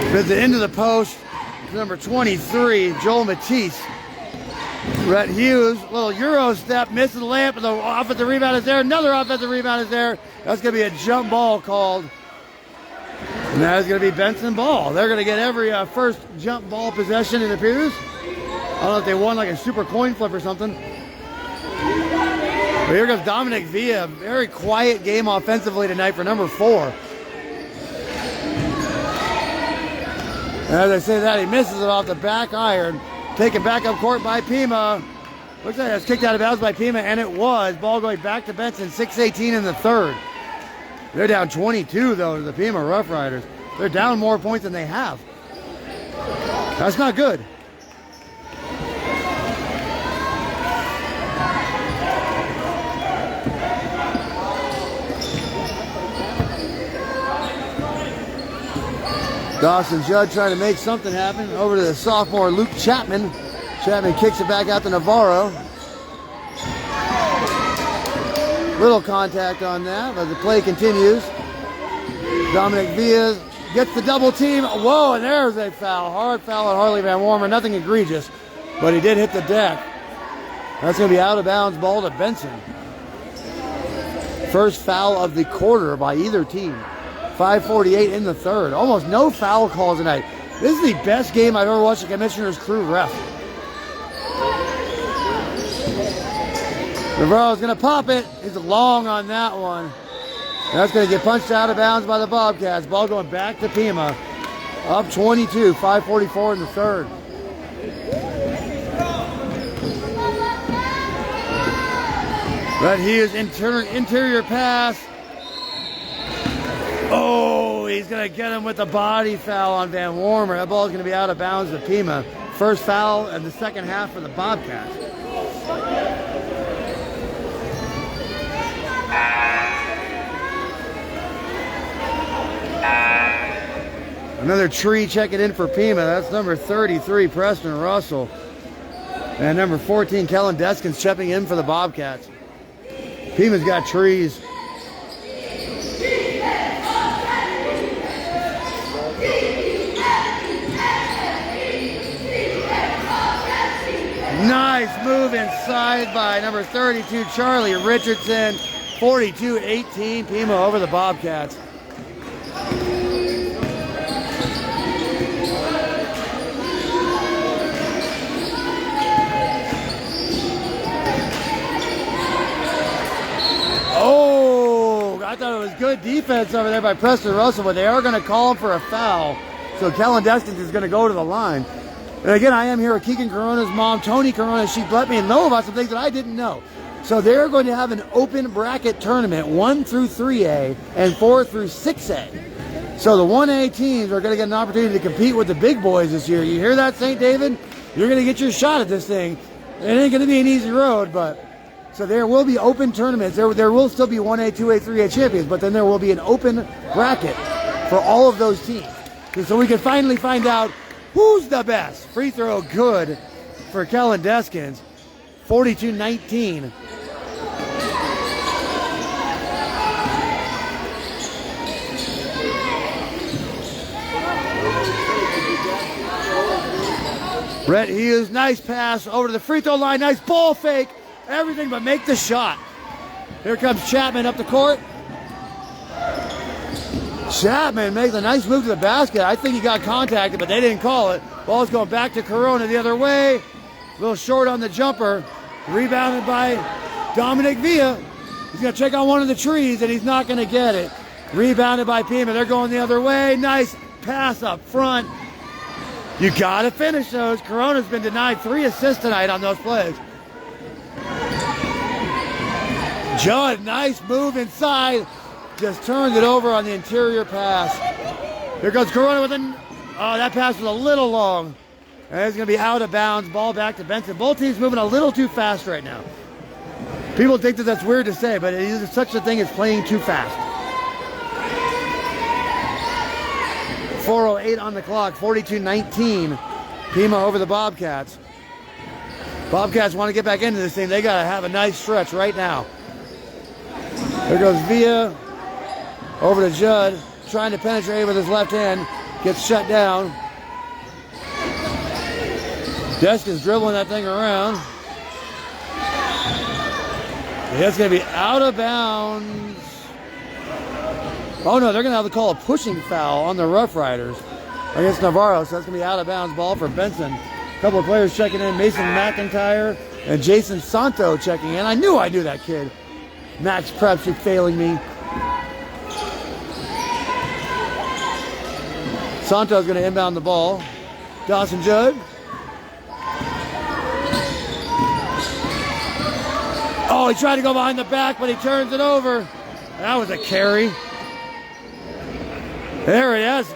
Spins it into the post. Number 23, Joel Matisse. Brett Hughes, little Euro step, misses the layup, and the offensive rebound is there. Another offensive rebound is there. That's going to be a jump ball called. And that is going to be Benson ball. They're going to get every first jump ball possession, it appears. I don't know if they won like a super coin flip or something. But here comes Dominic Villa. Very quiet game offensively tonight for number 4. And as I say that, he misses it off the back iron. Taken back up court by Pima. Looks like it's kicked out of bounds by Pima, and it was. Ball going back to Benson, 6:18 in the third. They're down 22, though, to the Pima Rough Riders. They're down more points than they have. That's not good. Dawson Judd trying to make something happen. Over to the sophomore Luke Chapman. Chapman kicks it back out to Navarro. Little contact on that, but the play continues. Dominic Villa gets the double team. Whoa, and there's a foul. Hard foul on Harley Van Warmer. Nothing egregious, but he did hit the deck. That's going to be out of bounds ball to Benson. First foul of the quarter by either team. 5:48 in the third. Almost no foul calls tonight. This is the best game I've ever watched the Commissioner's crew ref. Navarro's going to pop it. He's long on that one. That's going to get punched out of bounds by the Bobcats. Ball going back to Pima. Up 22, 5:44 in the third. But he is interior pass. Oh, he's going to get him with the body foul on Van Warmer. That ball is going to be out of bounds to Pima. First foul in the second half for the Bobcats. Another tree checking in for Pima. That's number 33, Preston Russell. And number 14, Kellen Deskins checking in for the Bobcats. Pima's got trees. Nice move inside by number 32, Charlie Richardson. 42-18, Pima over the Bobcats. Oh, I thought it was good defense over there by Preston Russell, but they are going to call him for a foul. So Kellen Deskins is going to go to the line. And again, I am here with Keegan Corona's mom, Tony Corona. She let me know about some things that I didn't know. So they're going to have an open bracket tournament, 1 through 3A and 4 through 6A. So the 1A teams are going to get an opportunity to compete with the big boys this year. You hear that, St. David? You're going to get your shot at this thing. It ain't going to be an easy road, but so there will be open tournaments. There will still be 1A, 2A, 3A champions, but then there will be an open bracket for all of those teams. So we can finally find out who's the best. Free throw good for Kellen Deskins. 42-19. Brett Hughes, nice pass over to the free throw line. Nice ball fake. Everything but make the shot. Here comes Chapman up the court. Chapman makes a nice move to the basket. I think he got contacted, but they didn't call it. Ball's going back to Corona the other way. A little short on the jumper. Rebounded by Dominic Villa. He's going to check on one of the trees, and he's not going to get it. Rebounded by Pima. They're going the other way. Nice pass up front. You got to finish those. Corona's been denied 3 assists tonight on those plays. Judd, nice move inside. Just turned it over on the interior pass. Here goes Corona with an... Oh, that pass was a little long. And it's going to be out of bounds. Ball back to Benson. Both teams moving a little too fast right now. People think that that's weird to say, but it is such a thing as playing too fast. 4:08 on the clock. 42-19. Pima over the Bobcats. Bobcats want to get back into this thing. They got to have a nice stretch right now. There goes Villa. Over to Judd. Trying to penetrate with his left hand. Gets shut down. Deskins dribbling that thing around. That's going to be out of bounds. Oh no, they're going to have to call a pushing foul on the Rough Riders against Navarro. So that's going to be out of bounds ball for Benson. A couple of players checking in. Mason McIntyre and Jason Santo checking in. I knew that kid. Max Preps, you're failing me. Santo's going to inbound the ball. Dawson Judd. Oh, he tried to go behind the back, but he turns it over. That was a carry. There it is.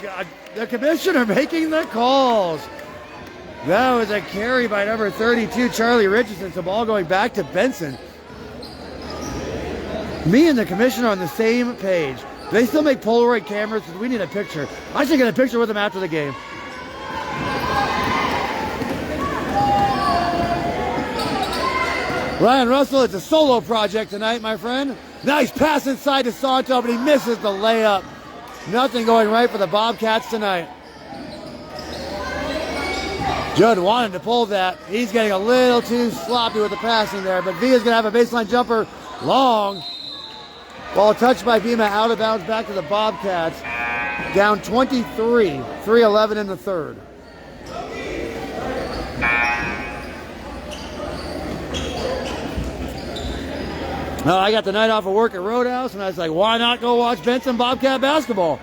The commissioner making the calls. That was a carry by number 32, Charlie Richardson. So ball going back to Benson. Me and the commissioner on the same page. They still make Polaroid cameras because we need a picture. I should get a picture with them after the game. Ryan Russell, it's a solo project tonight, my friend. Nice pass inside to Santo, but he misses the layup. Nothing going right for the Bobcats tonight. Judd wanted to pull that. He's getting a little too sloppy with the passing there, but Villa's going to have a baseline jumper long. Ball touched by Pima, out of bounds back to the Bobcats. Down 23, 3:11 in the third. Well, I got the night off of work at Roadhouse, and I was like, why not go watch Benson Bobcat basketball?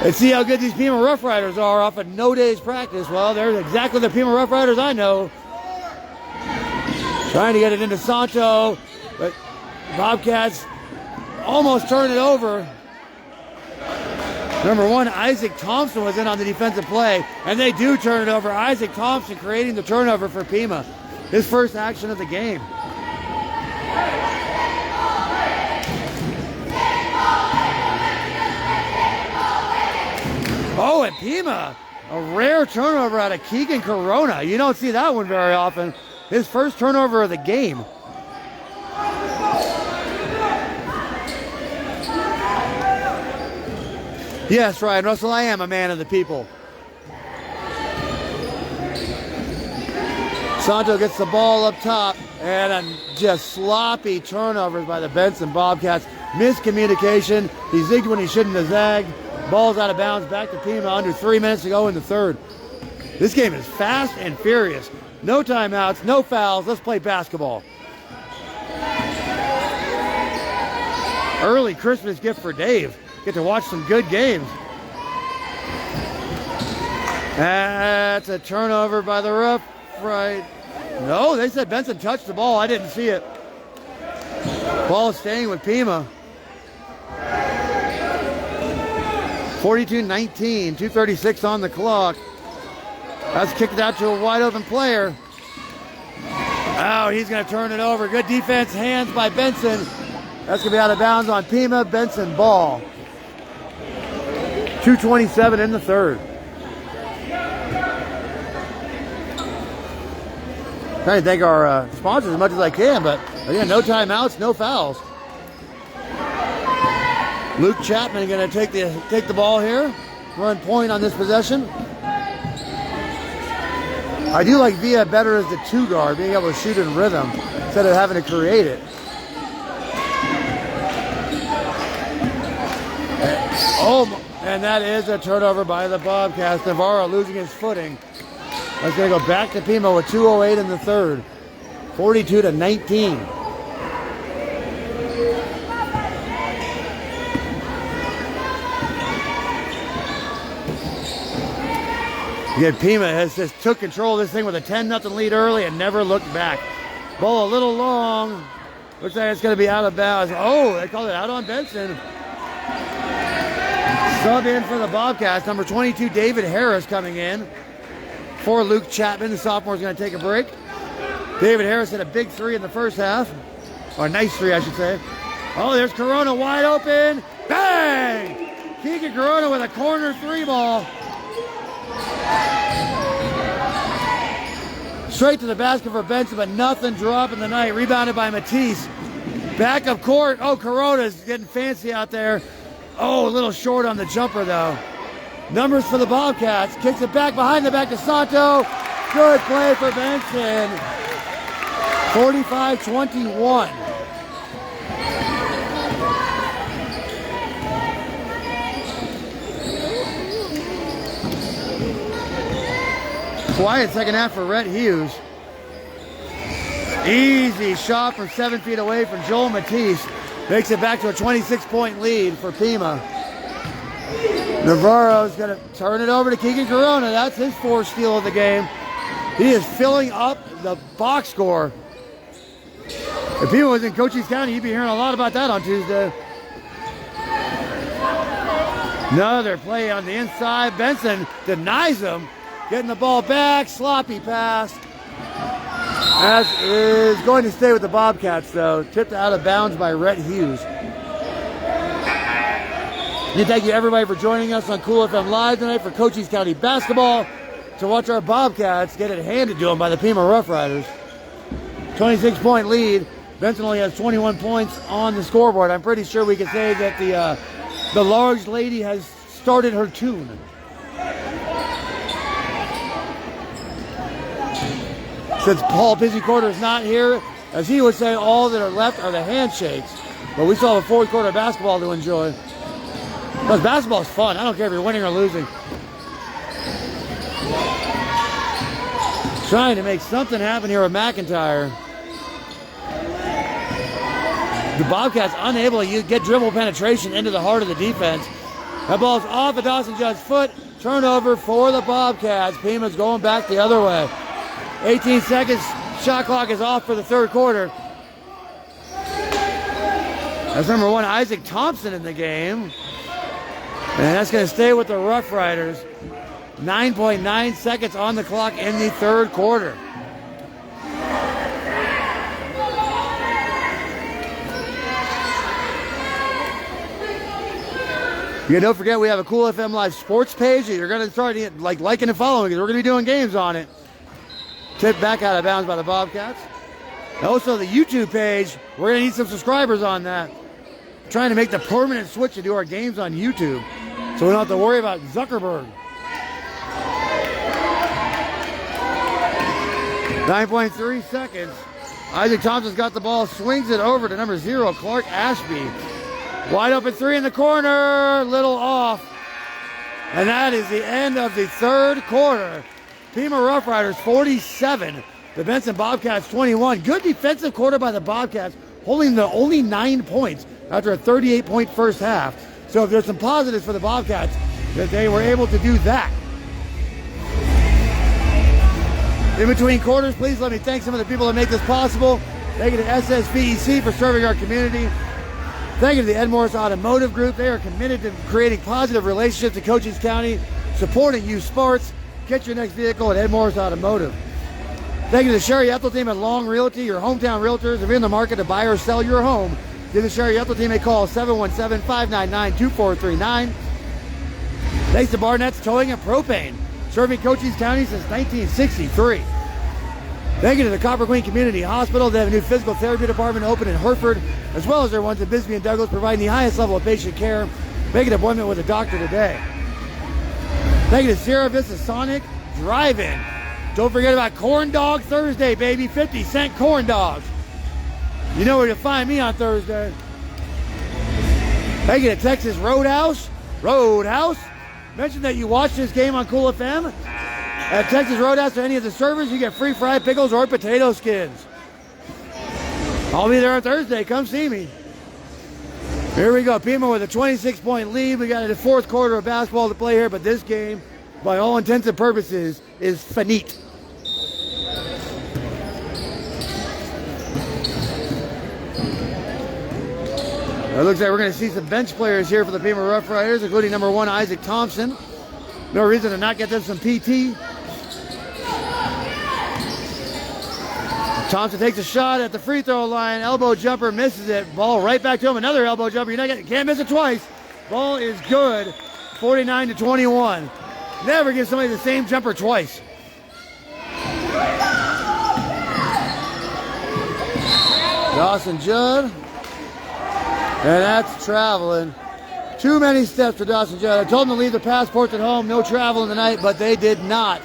And see how good these Pima Rough Riders are off of no day's practice. Well, they're exactly the Pima Rough Riders I know. Trying to get it into Santo, but Bobcats almost turned it over. Number one, Isaac Thompson was in on the defensive play, and they do turn it over. Isaac Thompson creating the turnover for Pima. His first action of the game. Oh, and Pima, a rare turnover out of Keegan Corona. You don't see that one very often. His first turnover of the game. Yes, Ryan Russell, I am a man of the people. Santo gets the ball up top, and just sloppy turnovers by the Benson Bobcats. Miscommunication. He zigged when he shouldn't have zagged. Ball's out of bounds, back to Pima, under 3 minutes to go in the third. This game is fast and furious. No timeouts, no fouls. Let's play basketball. Early Christmas gift for Dave. Get to watch some good games. That's a turnover by the Rough Right. No, they said Benson touched the ball. I didn't see it. Ball is staying with Pima. 42-19, 2:36 on the clock. That's kicked out to a wide open player. Oh, he's going to turn it over. Good defense, hands by Benson. That's going to be out of bounds on Pima. Benson ball. 2:27 in the third. Trying to thank our sponsors as much as I can, but again, no timeouts, no fouls. Luke Chapman going to take the ball here. Run point on this possession. I do like Villa better as the two guard, being able to shoot in rhythm instead of having to create it. Oh, and that is a turnover by the Bobcats. Navarro losing his footing. That's going to go back to Pima with 2:08 in the third. 42-19. Again, Pima has just took control of this thing with a 10-0 lead early and never looked back. Ball a little long. Looks like it's going to be out of bounds. Oh, they called it out on Benson. Sub in for the Bobcats. Number 22, David Harris coming in for Luke Chapman. The sophomore is going to take a break. David Harris hit a big three in the first half. Or a nice three, I should say. Oh, there's Corona wide open. Bang! Keegan Corona with a corner three ball. Straight to the basket for Benson, but nothing dropping the night. Rebounded by Matisse. Back up court. Oh, Corona's getting fancy out there. Oh, a little short on the jumper, though. Numbers for the Bobcats. Kicks it back behind the back to Santo. Good play for Benson. 45-21. Quiet second half for Rhett Hughes. Easy shot from 7 feet away from Joel Matisse. Makes it back to a 26-point lead for Pima. Navarro's going to turn it over to Keegan Corona. That's his fourth steal of the game. He is filling up the box score. If Pima was in Cochise County, you'd be hearing a lot about that on Tuesday. Another play on the inside. Benson denies him. Getting the ball back. Sloppy pass. That is going to stay with the Bobcats, though. Tipped out of bounds by Rhett Hughes. And thank you everybody for joining us on Cool FM Live tonight for Cochise County basketball to watch our Bobcats get it handed to them by the Pima Rough Riders. 26-point lead. Benson only has 21 points on the scoreboard. I'm pretty sure we can say that the large lady has started her tune. Since Paul Pizzicorta is not here, as he would say, all that are left are the handshakes. But we still have a fourth quarter of basketball to enjoy. Because basketball is fun. I don't care if you're winning or losing. Trying to make something happen here with McIntyre. The Bobcats unable to get dribble penetration into the heart of the defense. That ball's off of Dawson Judd's foot. Turnover for the Bobcats. Pima's going back the other way. 18 seconds. Shot clock is off for the third quarter. That's number 1, Isaac Thompson in the game. And that's going to stay with the Rough Riders. 9.9 seconds on the clock in the third quarter. Yeah, don't forget we have a Cool FM Live sports page that you're going to start liking and following because we're going to be doing games on it. Tipped back out of bounds by the Bobcats. Also the YouTube page, we're going to need some subscribers on that. Trying to make the permanent switch to do our games on YouTube so we don't have to worry about Zuckerberg. 9.3 seconds. Isaac Thompson's got the ball, swings it over to number 0, Clark Ashby. Wide open 3 in the corner, little off. And that is the end of the third quarter. Pima Rough Riders 47, the Benson Bobcats 21. Good defensive quarter by the Bobcats, holding the only 9 points after a 38-point first half. So if there's some positives for the Bobcats, that they were able to do that. In between quarters, please let me thank some of the people that make this possible. Thank you to SSVEC for serving our community. Thank you to the Ed Morse Automotive Group. They are committed to creating positive relationships in Cochise County, supporting youth sports. Get your next vehicle at Ed Morse Automotive. Thank you to the Sherry Ethel team at Long Realty, your hometown realtors. If you're in the market to buy or sell your home, give the Sherry Ethel team a call, 717-599-2439. Thanks to Barnett's Towing and Propane, serving Cochise County since 1963. Thank you to the Copper Queen Community Hospital. They have a new physical therapy department open in Hereford, as well as their ones at Bisbee and Douglas, providing the highest level of patient care. Make an appointment with a doctor today. Thank you to Sierra Vista Sonic Drive-In. Don't forget about Corn Dog Thursday, baby. 50-cent corn dogs. You know where to find me on Thursday. Thank you to Texas Roadhouse. Mention that you watch this game on Cool FM. At Texas Roadhouse or any of the servers, you get free fried pickles or potato skins. I'll be there on Thursday. Come see me. Here we go. Pima with a 26-point lead. We got a fourth quarter of basketball to play here, but this game, by all intents and purposes, is finite. It looks like we're going to see some bench players here for the Pima Rough Riders, including number 1, Isaac Thompson. No reason to not get them some PT. Thompson takes a shot at the free throw line. Elbow jumper, misses it. Ball right back to him. Another elbow jumper. Can't miss it twice. Ball is good. 49-21. Never give somebody the same jumper twice. Dawson Judd. And that's traveling. Too many steps for Dawson Judd. I told them to leave the passports at home. No traveling tonight, but they did not.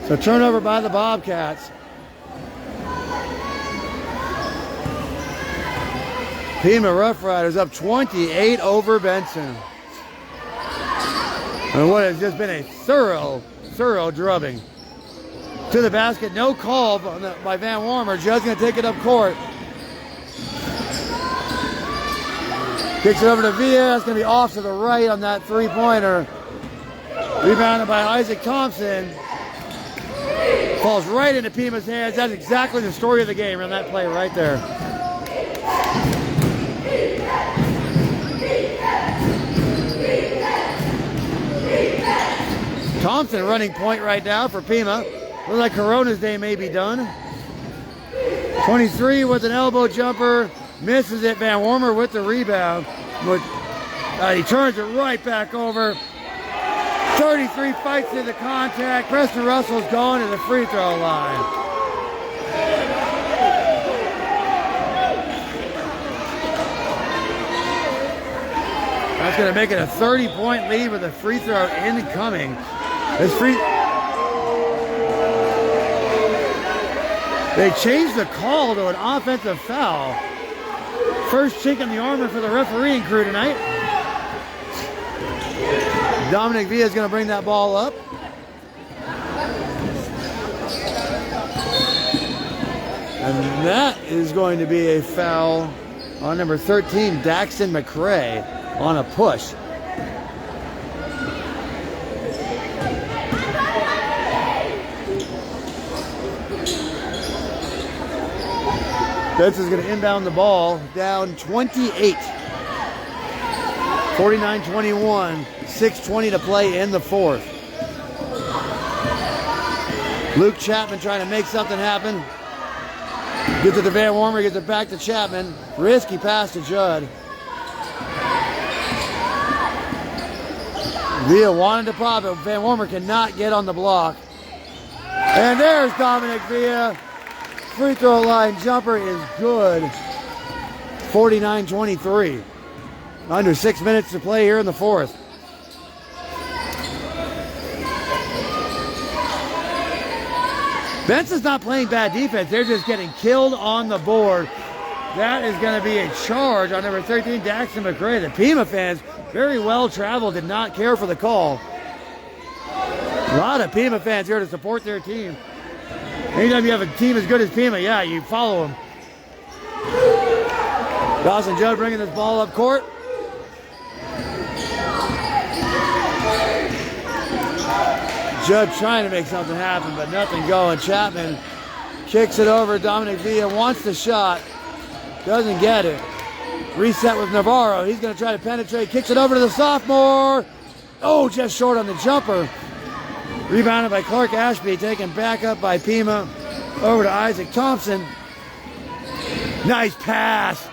So turnover by the Bobcats. Pima Rough Riders up 28 over Benson. And what has just been a thorough drubbing. To the basket, no call by Van Warmer. Judd's going to take it up court. Kicks it over to Villa. That's going to be off to the right on that three-pointer. Rebounded by Isaac Thompson. Falls right into Pima's hands. That's exactly the story of the game on that play right there. Thompson running point right now for Pima. Looks like Corona's day may be done. 23 with an elbow jumper. Misses it. Van Warmer with the rebound. He turns it right back over. 33 fights to the contact. Preston Russell's going to the free throw line. That's going to make it a 30-point lead with a free throw incoming. They changed the call to an offensive foul. First chink in the armor for the refereeing crew tonight. Dominic Villa is going to bring that ball up. And that is going to be a foul on number 13, Daxton McCray, on a push. Benson's going to inbound the ball, down 28. 49-21, 6:20 to play in the fourth. Luke Chapman trying to make something happen. Gets it to Van Warmer, gets it back to Chapman. Risky pass to Judd. Villa wanted to pop it. Van Warmer cannot get on the block. And there's Dominic Villa. Free throw line jumper is good. 49-23. Under 6 minutes to play here in the fourth. Benson's not playing bad defense. They're just getting killed on the board. That is going to be a charge on number 13, Daxton McCray. The Pima fans, very well traveled, did not care for the call. A lot of Pima fans here to support their team. Anytime you have a team as good as Pima, yeah, you follow them. Dawson Judd bringing this ball up court. Judd trying to make something happen, but nothing going. Chapman kicks it over. Dominic Villa wants the shot. Doesn't get it. Reset with Navarro. He's going to try to penetrate. Kicks it over to the sophomore. Oh, just short on the jumper. Rebounded by Clark Ashby. Taken back up by Pima. Over to Isaac Thompson. Nice pass.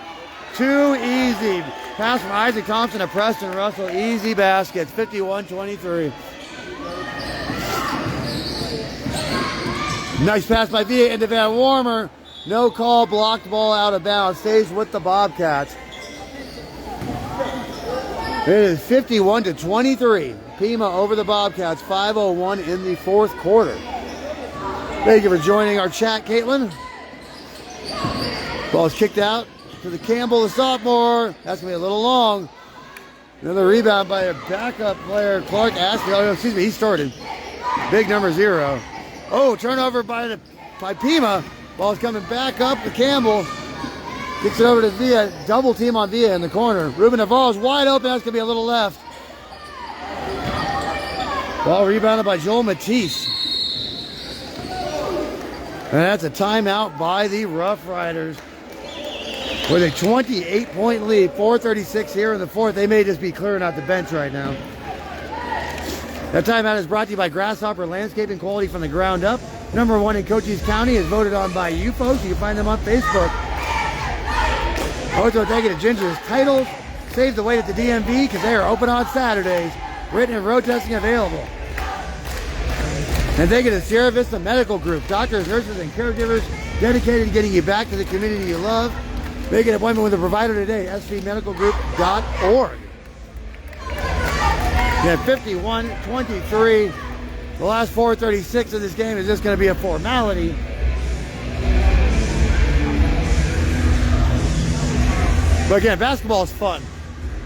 Too easy. Pass from Isaac Thompson to Preston Russell. Easy baskets. 51-23. Nice pass by Villa into Van Warmer. No call, blocked ball out of bounds. Stays with the Bobcats. It is 51-23. Pima over the Bobcats. 5:01 in the fourth quarter. Thank you for joining our chat, Caitlin. Ball's kicked out to the Campbell, the sophomore. That's going to be a little long. Another rebound by a backup player, Clark Ashby. Oh, excuse me, he started. Big number 0. Oh, turnover by Pima. Ball's coming back up to Campbell. Kicks it over to Villa. Double team on Villa in the corner. Ruben Navarro's wide open. That's going to be a little left. Ball rebounded by Joel Matisse. And that's a timeout by the Rough Riders. With a 28-point lead. 4:36 here in the fourth. They may just be clearing out the bench right now. That timeout is brought to you by Grasshopper Landscaping, quality from the ground up. Number 1 in Cochise County is voted on by you folks. You can find them on Facebook. Also, thank you to Ginger's Titles. Save the wait at the DMV because they are open on Saturdays. Written and road testing available. And thank you to Sierra Vista Medical Group. Doctors, nurses, and caregivers dedicated to getting you back to the community you love. Make an appointment with a provider today. svmedicalgroup.org. Yeah, 51-23. The last 4:36 of this game is just going to be a formality. But again, basketball is fun.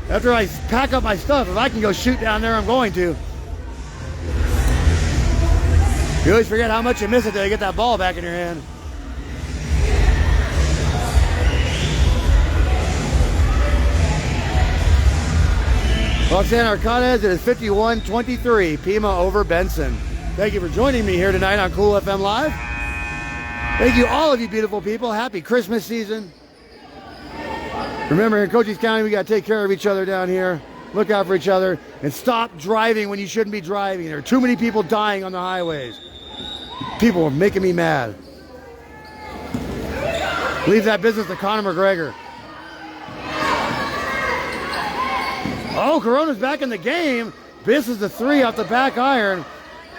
After I pack up my stuff, if I can go shoot down there, I'm going to. You always forget how much you miss it till you get that ball back in your hand. Roxanne Arcanes, it is 51-23. Pima over Benson. Thank you for joining me here tonight on Cool FM Live. Thank you, all of you beautiful people. Happy Christmas season. Remember, in Cochise County, we got to take care of each other down here. Look out for each other. And stop driving when you shouldn't be driving. There are too many people dying on the highways. People are making me mad. Leave that business to Conor McGregor. Oh, Corona's back in the game. This is the 3 off the back iron.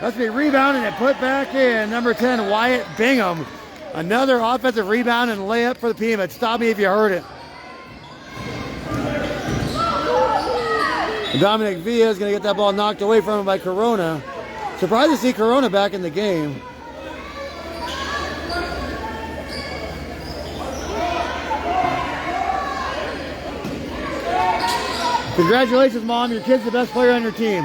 That's be rebounded and put back in. Number 10, Wyatt Bingham. Another offensive rebound and layup for the Pima. Stop me if you heard it. Dominic Villa is going to get that ball knocked away from him by Corona. Surprised to see Corona back in the game. Congratulations, Mom. Your kid's the best player on your team.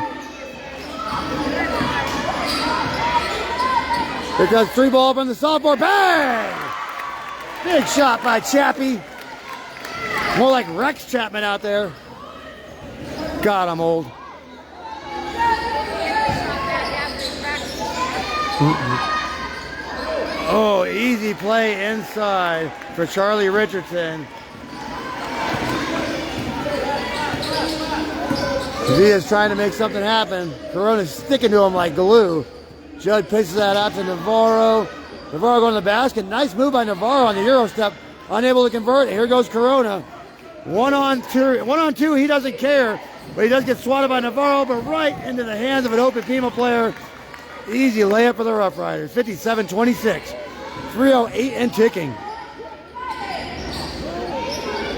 Here comes 3 ball from the sophomore. Bang! Big shot by Chappie. More like Rex Chapman out there. God, I'm old. Oh, easy play inside for Charlie Richardson. Villa's trying to make something happen. Corona's sticking to him like glue. Judd pitches that out to Navarro. Navarro going to the basket. Nice move by Navarro on the Euro step. Unable to convert. Here goes Corona. 1-on-2. He doesn't care. But he does get swatted by Navarro, but right into the hands of an open Pima player. Easy layup for the Rough Riders. 57-26. 3:08 and ticking.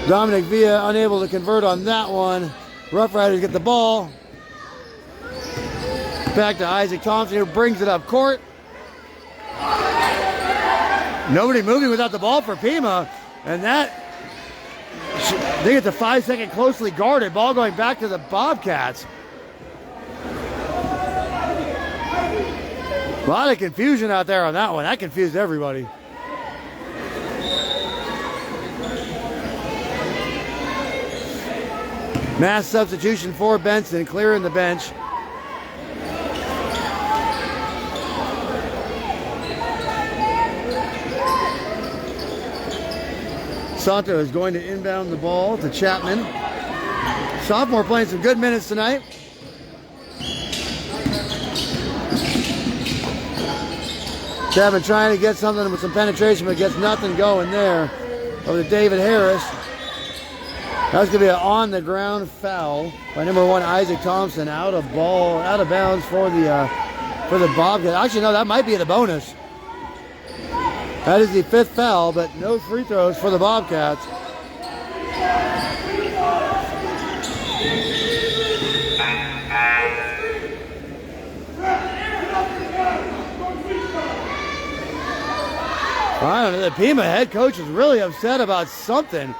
Dominic Villa unable to convert on that one. Rough Riders get the ball. Back to Isaac Thompson, who brings it up court. Nobody moving without the ball for Pima. And that, they get the 5-second closely guarded. Ball going back to the Bobcats. A lot of confusion out there on that one. That confused everybody. Mass substitution for Benson, clearing the bench. Santo is going to inbound the ball to Chapman. Sophomore playing some good minutes tonight. Chapman trying to get something with some penetration, but gets nothing going there. Over to David Harris. That's going to be an on-the-ground foul by number 1 Isaac Thompson. Out of bounds for the Bobcats. Actually, no, that might be the bonus. That is the 5th foul, but no free throws for the Bobcats. I don't know, the Pima head coach is really upset about something.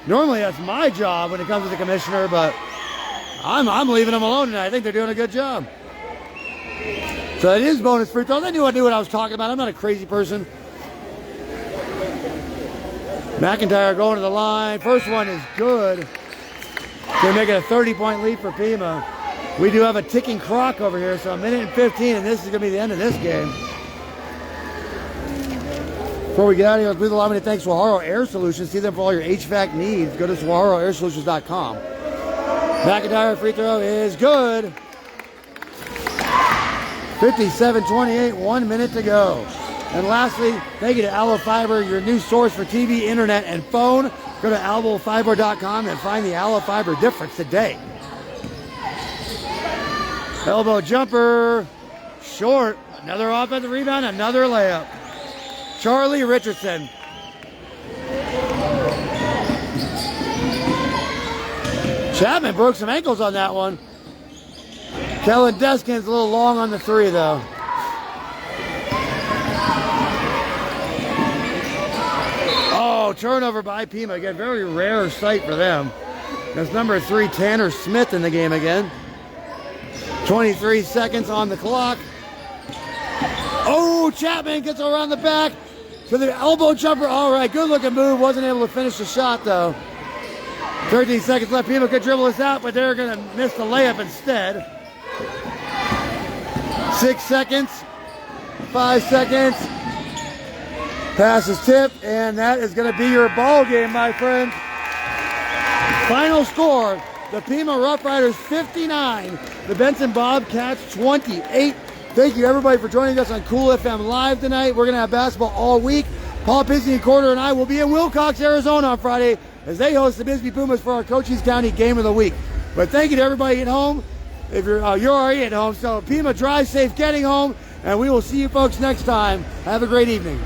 Normally that's my job when it comes to the commissioner, but I'm leaving them alone tonight. I think they're doing a good job. So it is bonus free throws. I knew what I was talking about. I'm not a crazy person. McIntyre going to the line. First one is good. Gonna make it a 30-point lead for Pima. We do have a ticking clock over here, so 1:15, and this is gonna be the end of this game. Before we get out of here, please allow me to thank Swaharo Air Solutions. See them for all your HVAC needs. Go to SwaharoAirSolutions.com. McIntyre free throw is good. 57-28, 1 minute to go. And lastly, thank you to Allo Fiber, your new source for TV, internet, and phone. Go to allofiber.com and find the Allo Fiber difference today. Elbow jumper, short. Another offensive rebound, another layup. Charlie Richardson. Chapman broke some ankles on that one. Kellen Deskin's a little long on the 3, though. Oh, turnover by Pima. Again, very rare sight for them. That's number 3, Tanner Smith, in the game again. 23 seconds on the clock. Oh, Chapman gets around the back to the elbow jumper. All right, good looking move. Wasn't able to finish the shot, though. 13 seconds left. Pima could dribble this out, but they're going to miss the layup instead. 6 seconds. 5 seconds. Pass is tipped, and that is going to be your ball game, my friend. Final score, the Pima Rough Riders 59, the Benson Bobcats 28. Thank you, everybody, for joining us on Cool FM Live tonight. We're going to have basketball all week. Paul Pisney and Corder and I will be in Wilcox, Arizona on Friday as they host the Bisbee Pumas for our Cochise County Game of the Week. But thank you to everybody at home. If you're already at home, so Pima, drive safe getting home, and we will see you folks next time. Have a great evening.